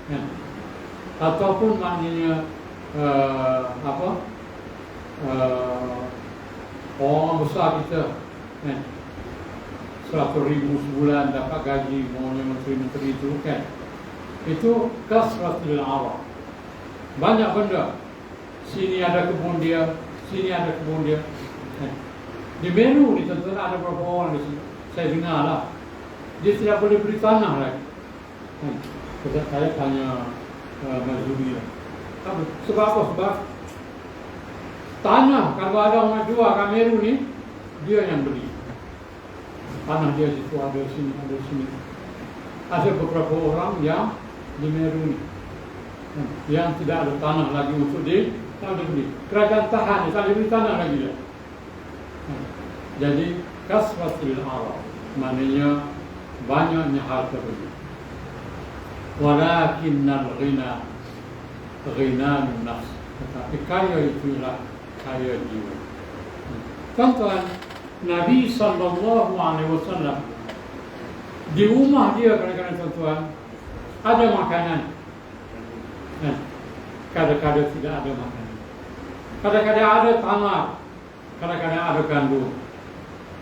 Kan? Ataupun maknanya orang besar kita, kan? 100,000 sebulan dapat gaji, maunya menteri-menteri itu, kan? Itu kasratil arab. Banyak benda. Sini ada kebun dia, sini ada kebun dia. Di Meru ni, tuan-tuan, ada beberapa orang di sini. Saya dengar lah, dia tidak boleh beli tanah lagi. Saya tanya Mazuri lah. Sebab apa? Sebab tanah, kalau ada orang jual kat Meru ni, dia yang beli. Tanah dia situ, ada sini, ada sini. Ada beberapa orang yang di Meru ni, yang tidak ada tanah lagi untuk dia, tak boleh beli. Kerajaan tahan, dia tak boleh beli tanah lagi dia. Jadi kasratil arab, maknanya banyaknya harta benda. Walakinnal ghina ghinanun nafs, tetapi kaya itulah kaya jiwa. Tuan-tuan, Nabi SAW di rumah dia kadang-kadang, tuan-tuan, ada makanan. Kadang-kadang tidak ada makanan. Kadang-kadang ada tanah, kadang-kadang ada gandum,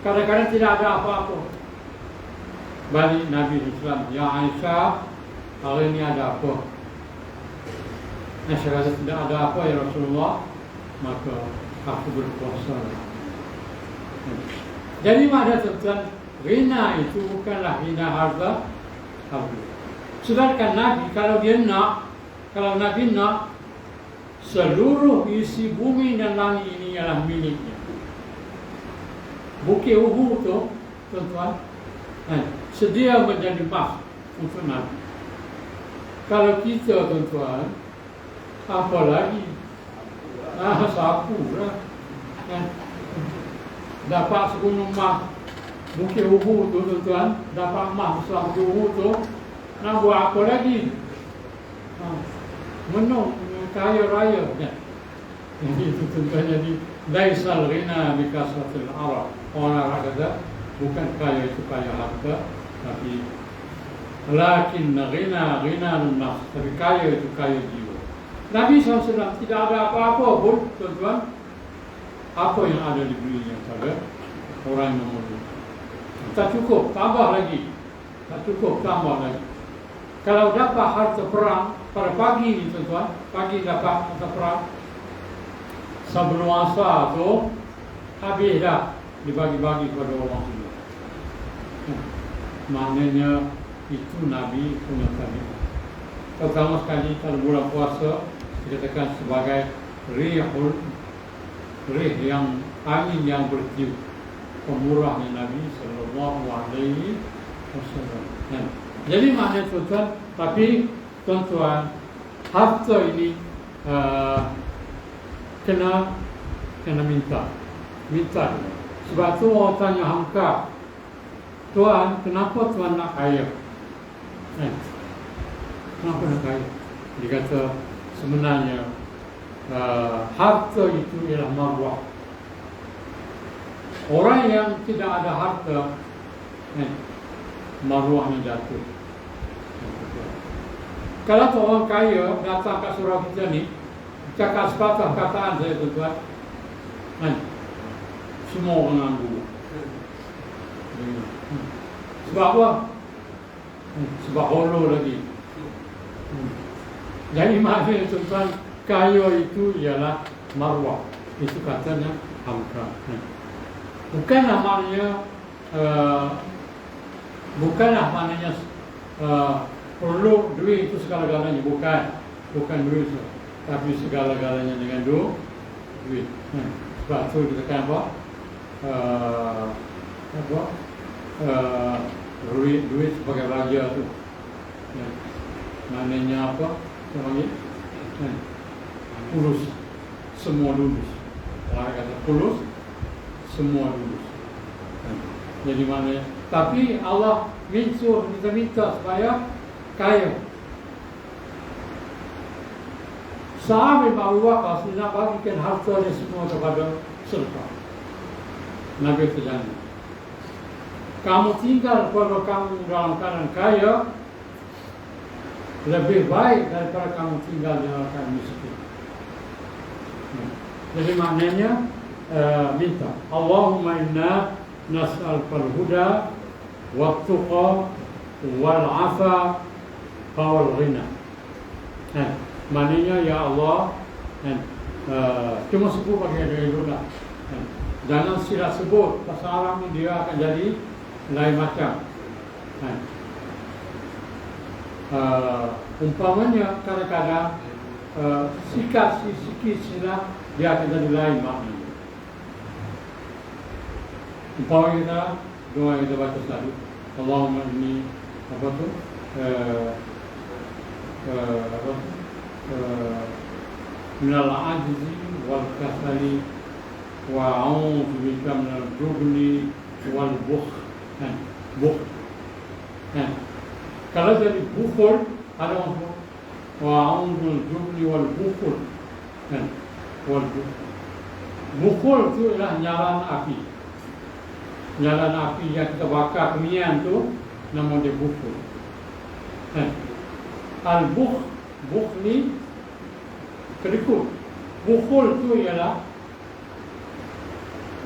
kadang-kadang tidak ada apa-apa. Balik Nabi SAW, ya Aisyah, hari ini ada apa? Aisyah kata, tidak ada apa ya Rasulullah, maka aku berpuasa. Jadi makna, tuan-tuan, ghina itu bukanlah ghina harta. Sedangkan Nabi, kalau Nabi nak, seluruh isi bumi dan langit ini ialah miliknya. Bukit Uhud tu, tuan-tuan, sedia menjadi mas untuk Nabi. Kalau kita, tuan-tuan, apa lagi? Sapu lah. Dapat segunung mas Bukit Uhud tu, tuan-tuan, dapat mas besar Bukit Uhud tu, nak buat apa lagi? Menung kaya raya, kan? Jadi itu, tuan-tuan, jadi laisal ghina bi kasratil arab. Orang kata bukan kaya itu kaya harta, tapi lakin ghina ghinanun nafs, tapi kaya itu kaya jiwa. Nabi SAW tidak ada apa-apa pun, tuan-tuan, apa yang ada diberinya pada orang yang memerlukan. Tak cukup, tambah lagi. Tak cukup, tambah lagi. Kalau dapat harta perang pada pagi ni, tuan-tuan, pagi dapat harta perang, sebelum asar tu habis dah dibagi-bagi kepada orang semua. Maknanya itu Nabi punya tabiat. Pertama sekali, kalau bulan puasa dikatakan sebagai rihul rih yang angin yang bertiup, pemurahnya Nabi Sallallahu Alaihi Wasallam. Nah, jadi maknanya tuan-tuan, tapi tuan-tuan, harta ini kena minta. Sebab tu orang tanya Hamka, Tuan, kenapa Tuan nak kaya? Kenapa nak kaya? Dia kata sebenarnya harta itu ialah marwah. Orang yang tidak ada harta, marwahnya jatuh. Kalau orang kaya datang ke surau kita ni, cakap sepatah kataan saya tuan-tuan, semua orang nganggu. Sebab apa? Sebab holo lagi. Jadi maknanya tuan-tuan, kaya itu ialah marwah. Itu katanya Hamka. Bukanlah maknanya perlu duit itu segala-galanya, bukan duit itu, tapi segala-galanya dengan duit. Sebab itu dikatakan apa? Duit sebagai raja tu. Maknanya apa? Pulus, semua lulus. Orang kata pulus, semua lulus. Jadi maknanya, tapi Allah kita minta supaya kaya. Sa'ad bin Abu Waqqas nak bagikan harta dia semua kepada serta. Nabi berjanji, kamu tinggal kalau kamu dalam keadaan kaya, lebih baik daripada kamu tinggal dalam keadaan miskin. Jadi maknanya minta, Allahumma inna nas'alukal huda wat-tuqa wal-'afa wal-ghina. Maknanya ya Allah, cuma sebut pakai dulu lah. Jangan sila sebut, pasal Arab ni dia akan jadi lain macam. Umpamanya kadang-kadang sikit sila dia akan jadi lain maknanya. Umpamanya kita doa kita baca selalu, Allahumma inni minal ajzi wal kasali wa a'udzu bika minal jubni wal bukhl. Kalau jadi bukhul, ada orang wa a'udzu bil jubni wal bukhl. Bukhul itu adalah nyalaan api. Nyalaan api yang kita bakar kemian tu nama dia bukhul. Al-bukhl ni kedekut. Bukhul tu ialah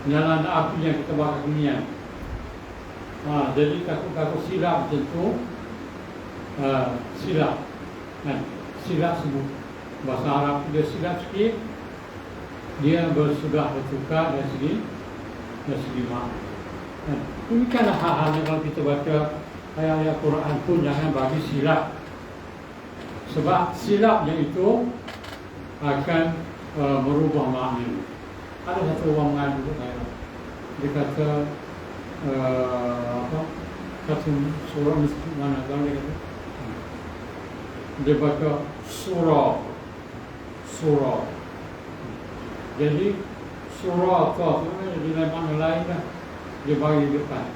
nyalaan api yang kita bakar kemian. Jadi takut silap macam tu, silap. Silap sebut. Bahasa Arab dia silap sikit, dia sudah bertukar dari segi makna. Demikianlah hal-hal yang kalau kita baca ayat-ayat Quran pun jangan bagi silap. Sebab silapnya itu akan merubah makna. Ada satu orang mengadu saya, dia kata kata surah mesti mana tahu dia kata. Dia baca surah. Jadi surah tu di dalam makna lain lah. Dia bagi depan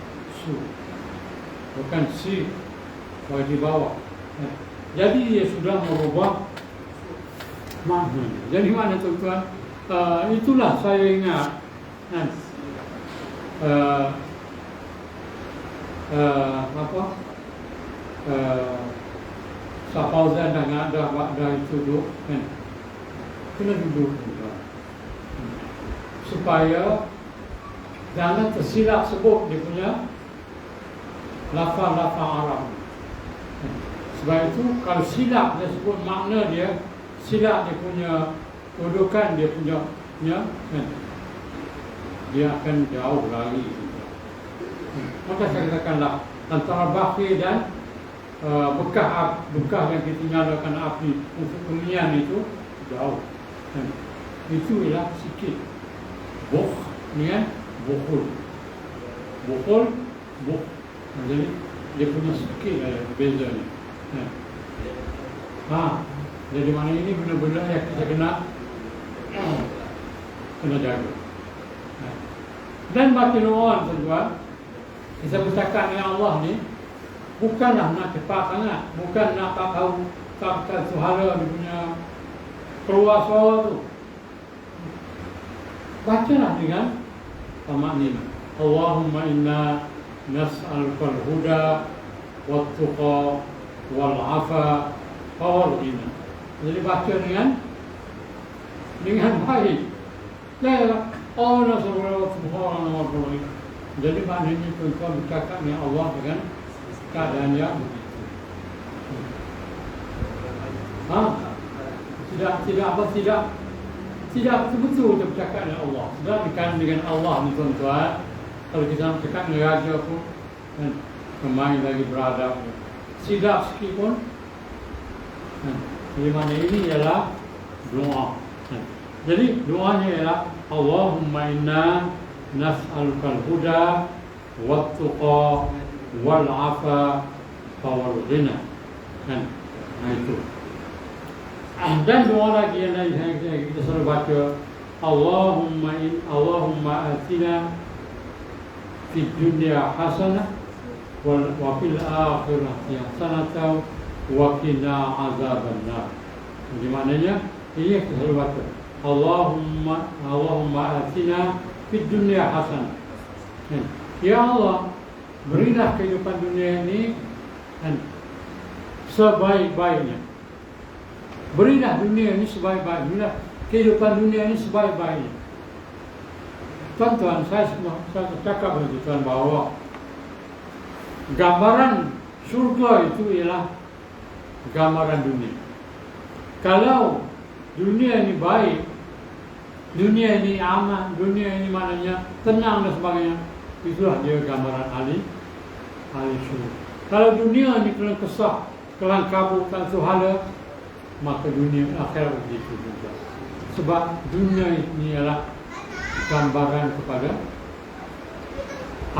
bukan si, bagi di bawah. Jadi dia sudah merubah makna. Jadi mana tuan-tuan? Itulah saya ingat Fauzan dah ada itu duduk kan, kena duduk supaya jangan tersilap sebut dia punya lafaz-lafaz Arab. Sebab itu kalau silap dia sebut makna dia, silap dia punya kedudukan dia punya kan, dia akan jauh lagi. Maka saya katakanlah antara bakhil dan bekah yang kita nyalakan api untuk kemenyan itu jauh. Itu ialah sikit. Bukh ni kan bukhul. Bukhul, bukh. Jadi dia punya sikit beza ni. Jadi mana ini benar-benar yang kita kena jaga. Dan makin orang tuan-tuan, kita bercakap dengan Allah ni bukanlah nak cepat sangat, bukan nak tak suara dia punya keluar suara tu. Bacalah dengan tamak ni. Allahumma inna nas'aluka al-huda wat-tuqa wal-'afa wal-ghina. Jadi baca dengan baik. Janganlah subhanallah. Jadi maknanya tuan-tuan bercakap dengan Allah dengan keadaan yang begitu. Tidak betul kita bercakap dengan Allah. Sudah bukan dengan Allah ni tuan-tuan. Kalau kita nak bercakap dengan raja pun kan, kemain lagi beradab. Tidak sikit pun. Jadi mana ini ialah doa. Jadi doanya ialah Allahumma inna nas'aluka al-huda wat-tuqa wal-'afa wal-ghina. Kan? Itu. Dan doa lagi yang kita selalu baca Allahumma atina fid dunya hasanah wa fil akhirati hasanah wa qina azabannar. Jadi maknanya ini kita selalu baca Allahumma atina fid dunya hasanah. Ya Allah, berilah kehidupan dunia ini sebaik-baiknya. Berilah dunia ini sebaik-baiknya. Berilah kehidupan dunia ini sebaik-baiknya. Tuan-tuan, saya cakap begitu tuan bahawa gambaran surga itu ialah gambaran dunia. Kalau dunia ini baik, dunia ini aman, dunia ini maknanya tenang dan sebagainya, itulah dia gambaran ahli surga. Kalau dunia ini kelang kesah, kelang kabut dan suhala, maka dunia akhirat begitu juga. Sebab dunia ini ialah gambaran kepada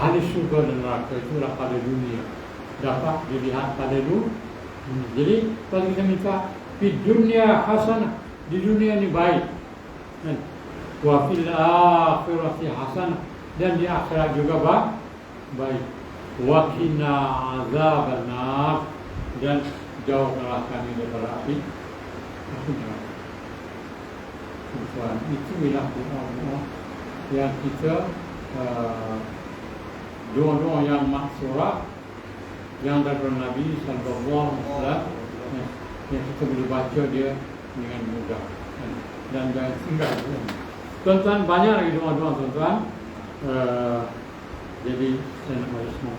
ahli surga dan neraka. Itulah pada dunia dapat dilihat pada dunia. Jadi kalau kita minta di dunia hasanah, di dunia ini baik, wa fil akhirati hasanah, dan di akhirat juga baik, wa qina azabannar, dan jauhkanlah kami daripada api neraka. Itu ialah doa yang kita doa-doa yang maksurah yang daripada Nabi sallallahu alaihi wasallam, yang kita boleh baca dia dengan mudah dan jangan tinggal. Tuan-tuan, banyak lagi doa-doa tuan-tuan. Jadi saya nak baca semua.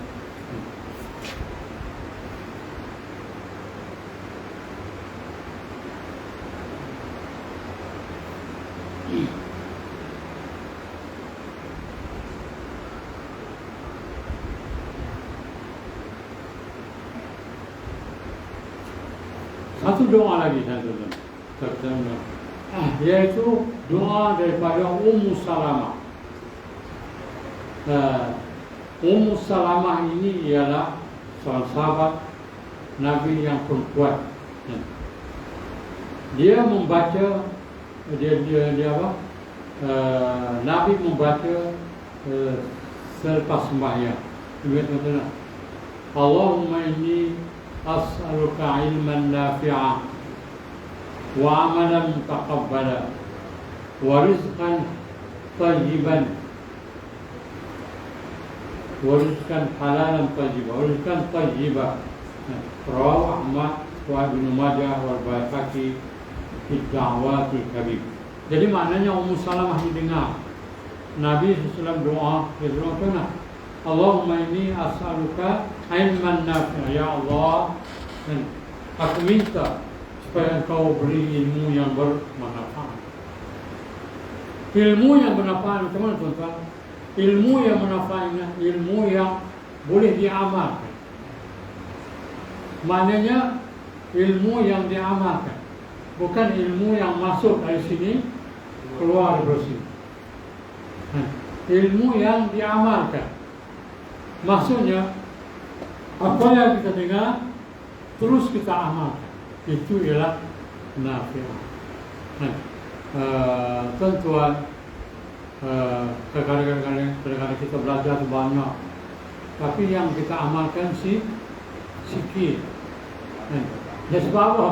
Satu doa lagi tuan-tuan, yaitu doa daripada Ummu Salamah. Ummu Salamah ini ialah seorang sahabat Nabi yang perempuan. Dia membaca Nabi membaca selepas sembahyang. Ingat tuan-tuan, Allahumma inni as'aluka ilman nafi'ah wa amalan mutaqabbala wa rizqan tayyiban wa rizqan halalan tayyiban wa rizqan tayyiban. Rawahu Ahmad wa Ibnu Majah wal Baihaqi fi Da'watul Kabir. Jadi maknanya Ummu Salamah dengar Nabi SAW doa, dia doa, Allahumma inni as'aluka ilman nafi'ah. Ya Allah, dan aku minta supaya Engkau beri ilmu yang bermanfaat. Ilmu yang bermanfaat macam mana tuan-tuan? Ilmu yang bermanfaat, ilmu yang boleh diamalkan. Maknanya ilmu yang diamalkan, bukan ilmu yang masuk dari sini keluar dari sini. Ilmu yang diamalkan. Maksudnya apa yang kita dengar terus kita amalkan. Itu ialah nafi'ah. Tentuan kadang-kadang kita belajar banyak, tapi yang kita amalkan sikit. Ya sebab apa?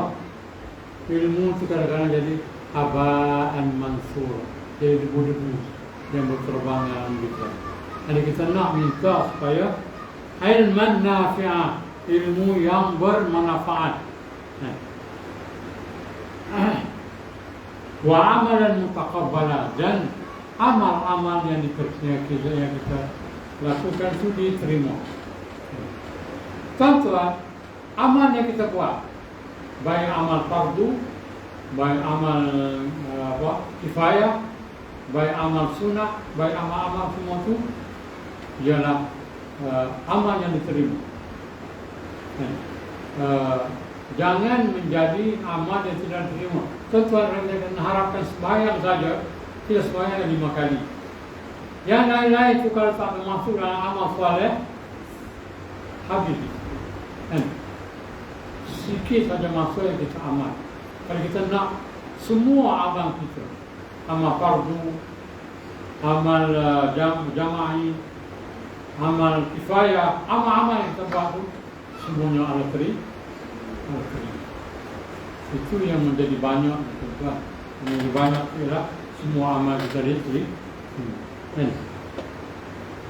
Ilmu itu kadang-kadang jadi haba'an mansur, jadi debu-debu yang berterbangan gitu. Jadi kita nak minta supaya ilman nafi'ah, ilmu yang bermanfaat. Wa amalan mutaqabbala, dan amal-amal yang kita lakukan itu diterima. Contoh, amal yang kita buat, baik amal fardu, baik amal kifayah, baik amal sunnah, baik amal-amal semua itu ialah amal yang diterima. Jangan menjadi amal yang tidak diterima. Contoh, kita harapkan sembahyang saja, kita sembahyang 5 kali. Yang lain-lain itu kalau tak masuk dalam amal soleh, habis. Sikit saja masuk yang kita amal. Kalau kita nak semua amal kita, amal fardu, amal jama'i, amal kifayah, amal-amal yang kita buat itu semuanya ala terima. Itu yang menjadi banyak, tuan. Menjadi banyak ialah semua amal kita diterima.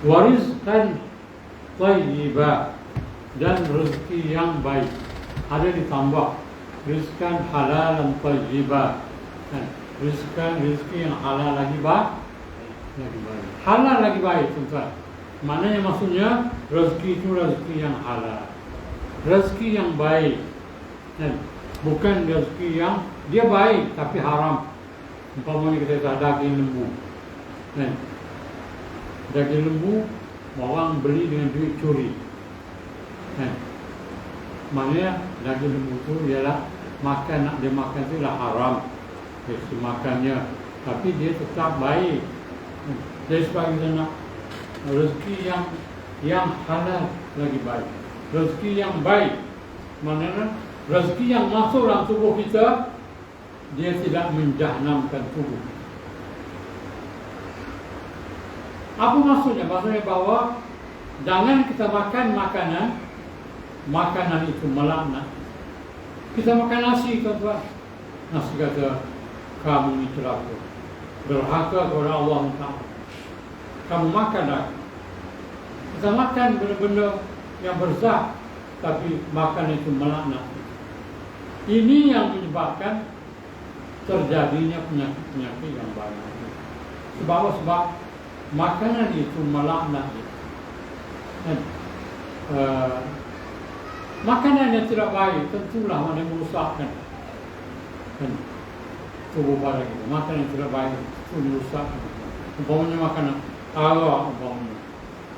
Warizqan thayyibah, dan rezeki yang baik. Ada ditambah rizqan halalan thayyibah. Rezeki yang halal lagi baik. Halal lagi baik, tuan. Maknanya maksudnya rezeki itu rezeki yang halal, rezeki yang baik. Bukan rezeki yang dia baik tapi haram. Umpamanya kita tahu daging lembu. Daging lembu orang beli dengan duit curi. Maknanya daging lembu itu ialah makan, nak dia makan itu ialah haram. Dia makannya, tapi dia tetap baik. Jadi sebab kita nak rezeki yang halal lagi baik, rezeki yang baik. Maknanya rezeki yang masuk dalam tubuh kita, dia tidak menjahannamkan tubuh. Apa maksudnya? Maksudnya bahawa jangan kita makan makanan itu melaknat. Kita makan nasi, tuan-tuan. Nasi kata, kamu ini celaka, berhaka kepada Allah Ta'ala. Kamu makan dah. Kita makan benda-benda yang berzat, tapi makan itu melaknat. Ini yang menyebabkan terjadinya penyakit-penyakit yang banyak. Sebab makanan itu melaknat. Makanan yang tidak baik tentulah mana merusakkan tubuh badan kita. Makanan yang tidak baik itu merusakkan. Umpamanya makanan arak,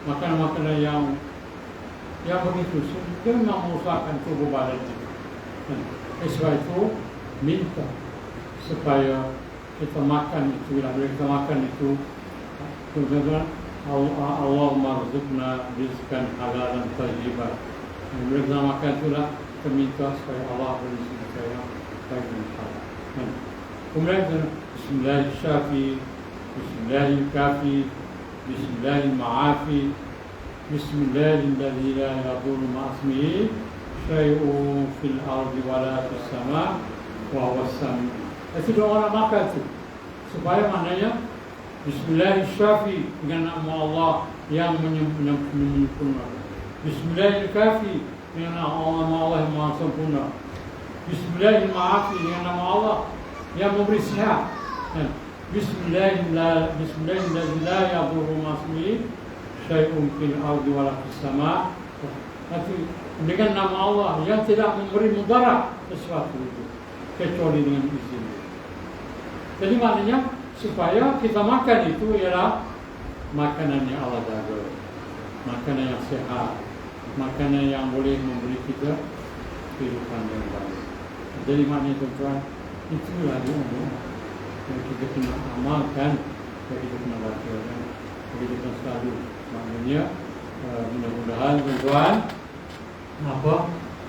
makanan yang begitu, dia memang merusakkan tubuh badan kita. Sebab itu minta supaya kita makan itu, bila kita makan itu, kemudian Allahumma rzuqna rizqan halalan thayyibah. Bila kita makan itulah kita minta supaya Allah beri kita baik dan halal. Kemudian Bismillahirrahmanirrahim, Bismillahirrahmanirrahim, Bismillahirrahmanirrahim, Bismillahilladzi la yadurru ma'a ismihi syai'un fil ardi wala fis sama' wa huwas sami'. Itu doa orang makan itu. Supaya maknanya Bismillahirrahmanirrahim, dengan nama Allah yang menyempurna. Bismillahirrahmanirrahim, dengan nama Allah yang maha sempurna. Bismillahirrahmanirrahim, dengan nama Allah yang memberi sihat. Bismillahilladzi la yadurru ma'a ismihi syai'un fil ardi wala fis sama'. Dengan nama Allah yang tidak memberi mudarat sesuatu itu kecuali dengan izin. Jadi maknanya supaya kita makan itu ialah makanan yang Allah jaga, makanan yang sehat, makanan yang boleh memberi kita kehidupan yang baik. Jadi maknanya tuan-tuan, itulah doa yang kita kena amalkan kita kena baca kan. Jadi kita selalu maknanya mudah-mudahan tuan-tuan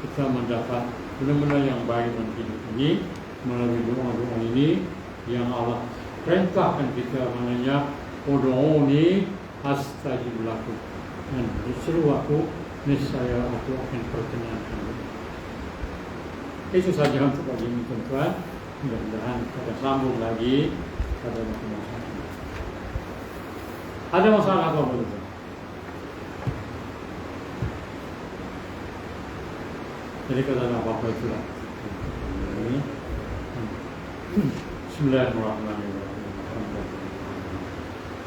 kita mendapat benda-benda yang baik dalam hidup ini melalui doa-doa ini yang Allah perintahkan kita, maknanya ud'uni astajib lakum, dan seru aku niscaya aku akan perkenankan. Itu saja untuk pagi ini tuan-tuan. Mudah-mudahan kita sambung lagi pada masa-masa ini. Ada masalah apa tuan-tuan? Jadi kata apa-apa itulah. Bismillahirrahmanirrahim.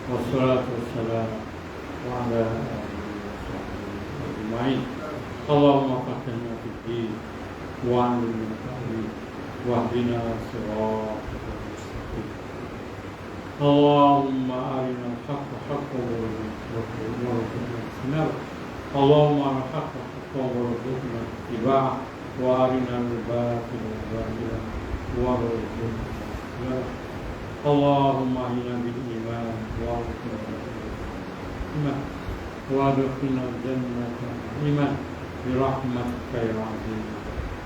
Wassalatu wassalamu ala ajma'in. Allahumma faqihna fid-din wa 'allimna at-ta'wil wahdina siratal mustaqim. Allahumma arina al-haqqa haqqan warzuqna ittiba'a. Allahumma arina al-haqqa haqqan warzuqna ittiba'a wa arina al-batila batilan warzuqna ijtinaba. Allahumma inna bil iman wa iman wa adkhilna al-jannata iman bi rahmatika ya azim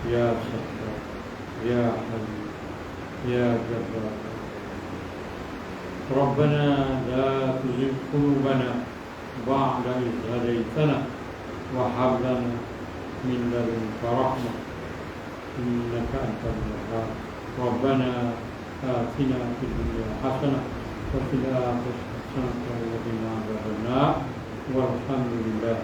ya sattar ya halim ya jabbar. Rabbana la tuzigh qulubana ba'da idh hadaytana wa hab lana min ladunka rahmah innaka antal wahhab. Rabbana آتنا في الدنيا حسنة وفي الآخرة حسنة وقنا عذاب النار والحمد لله.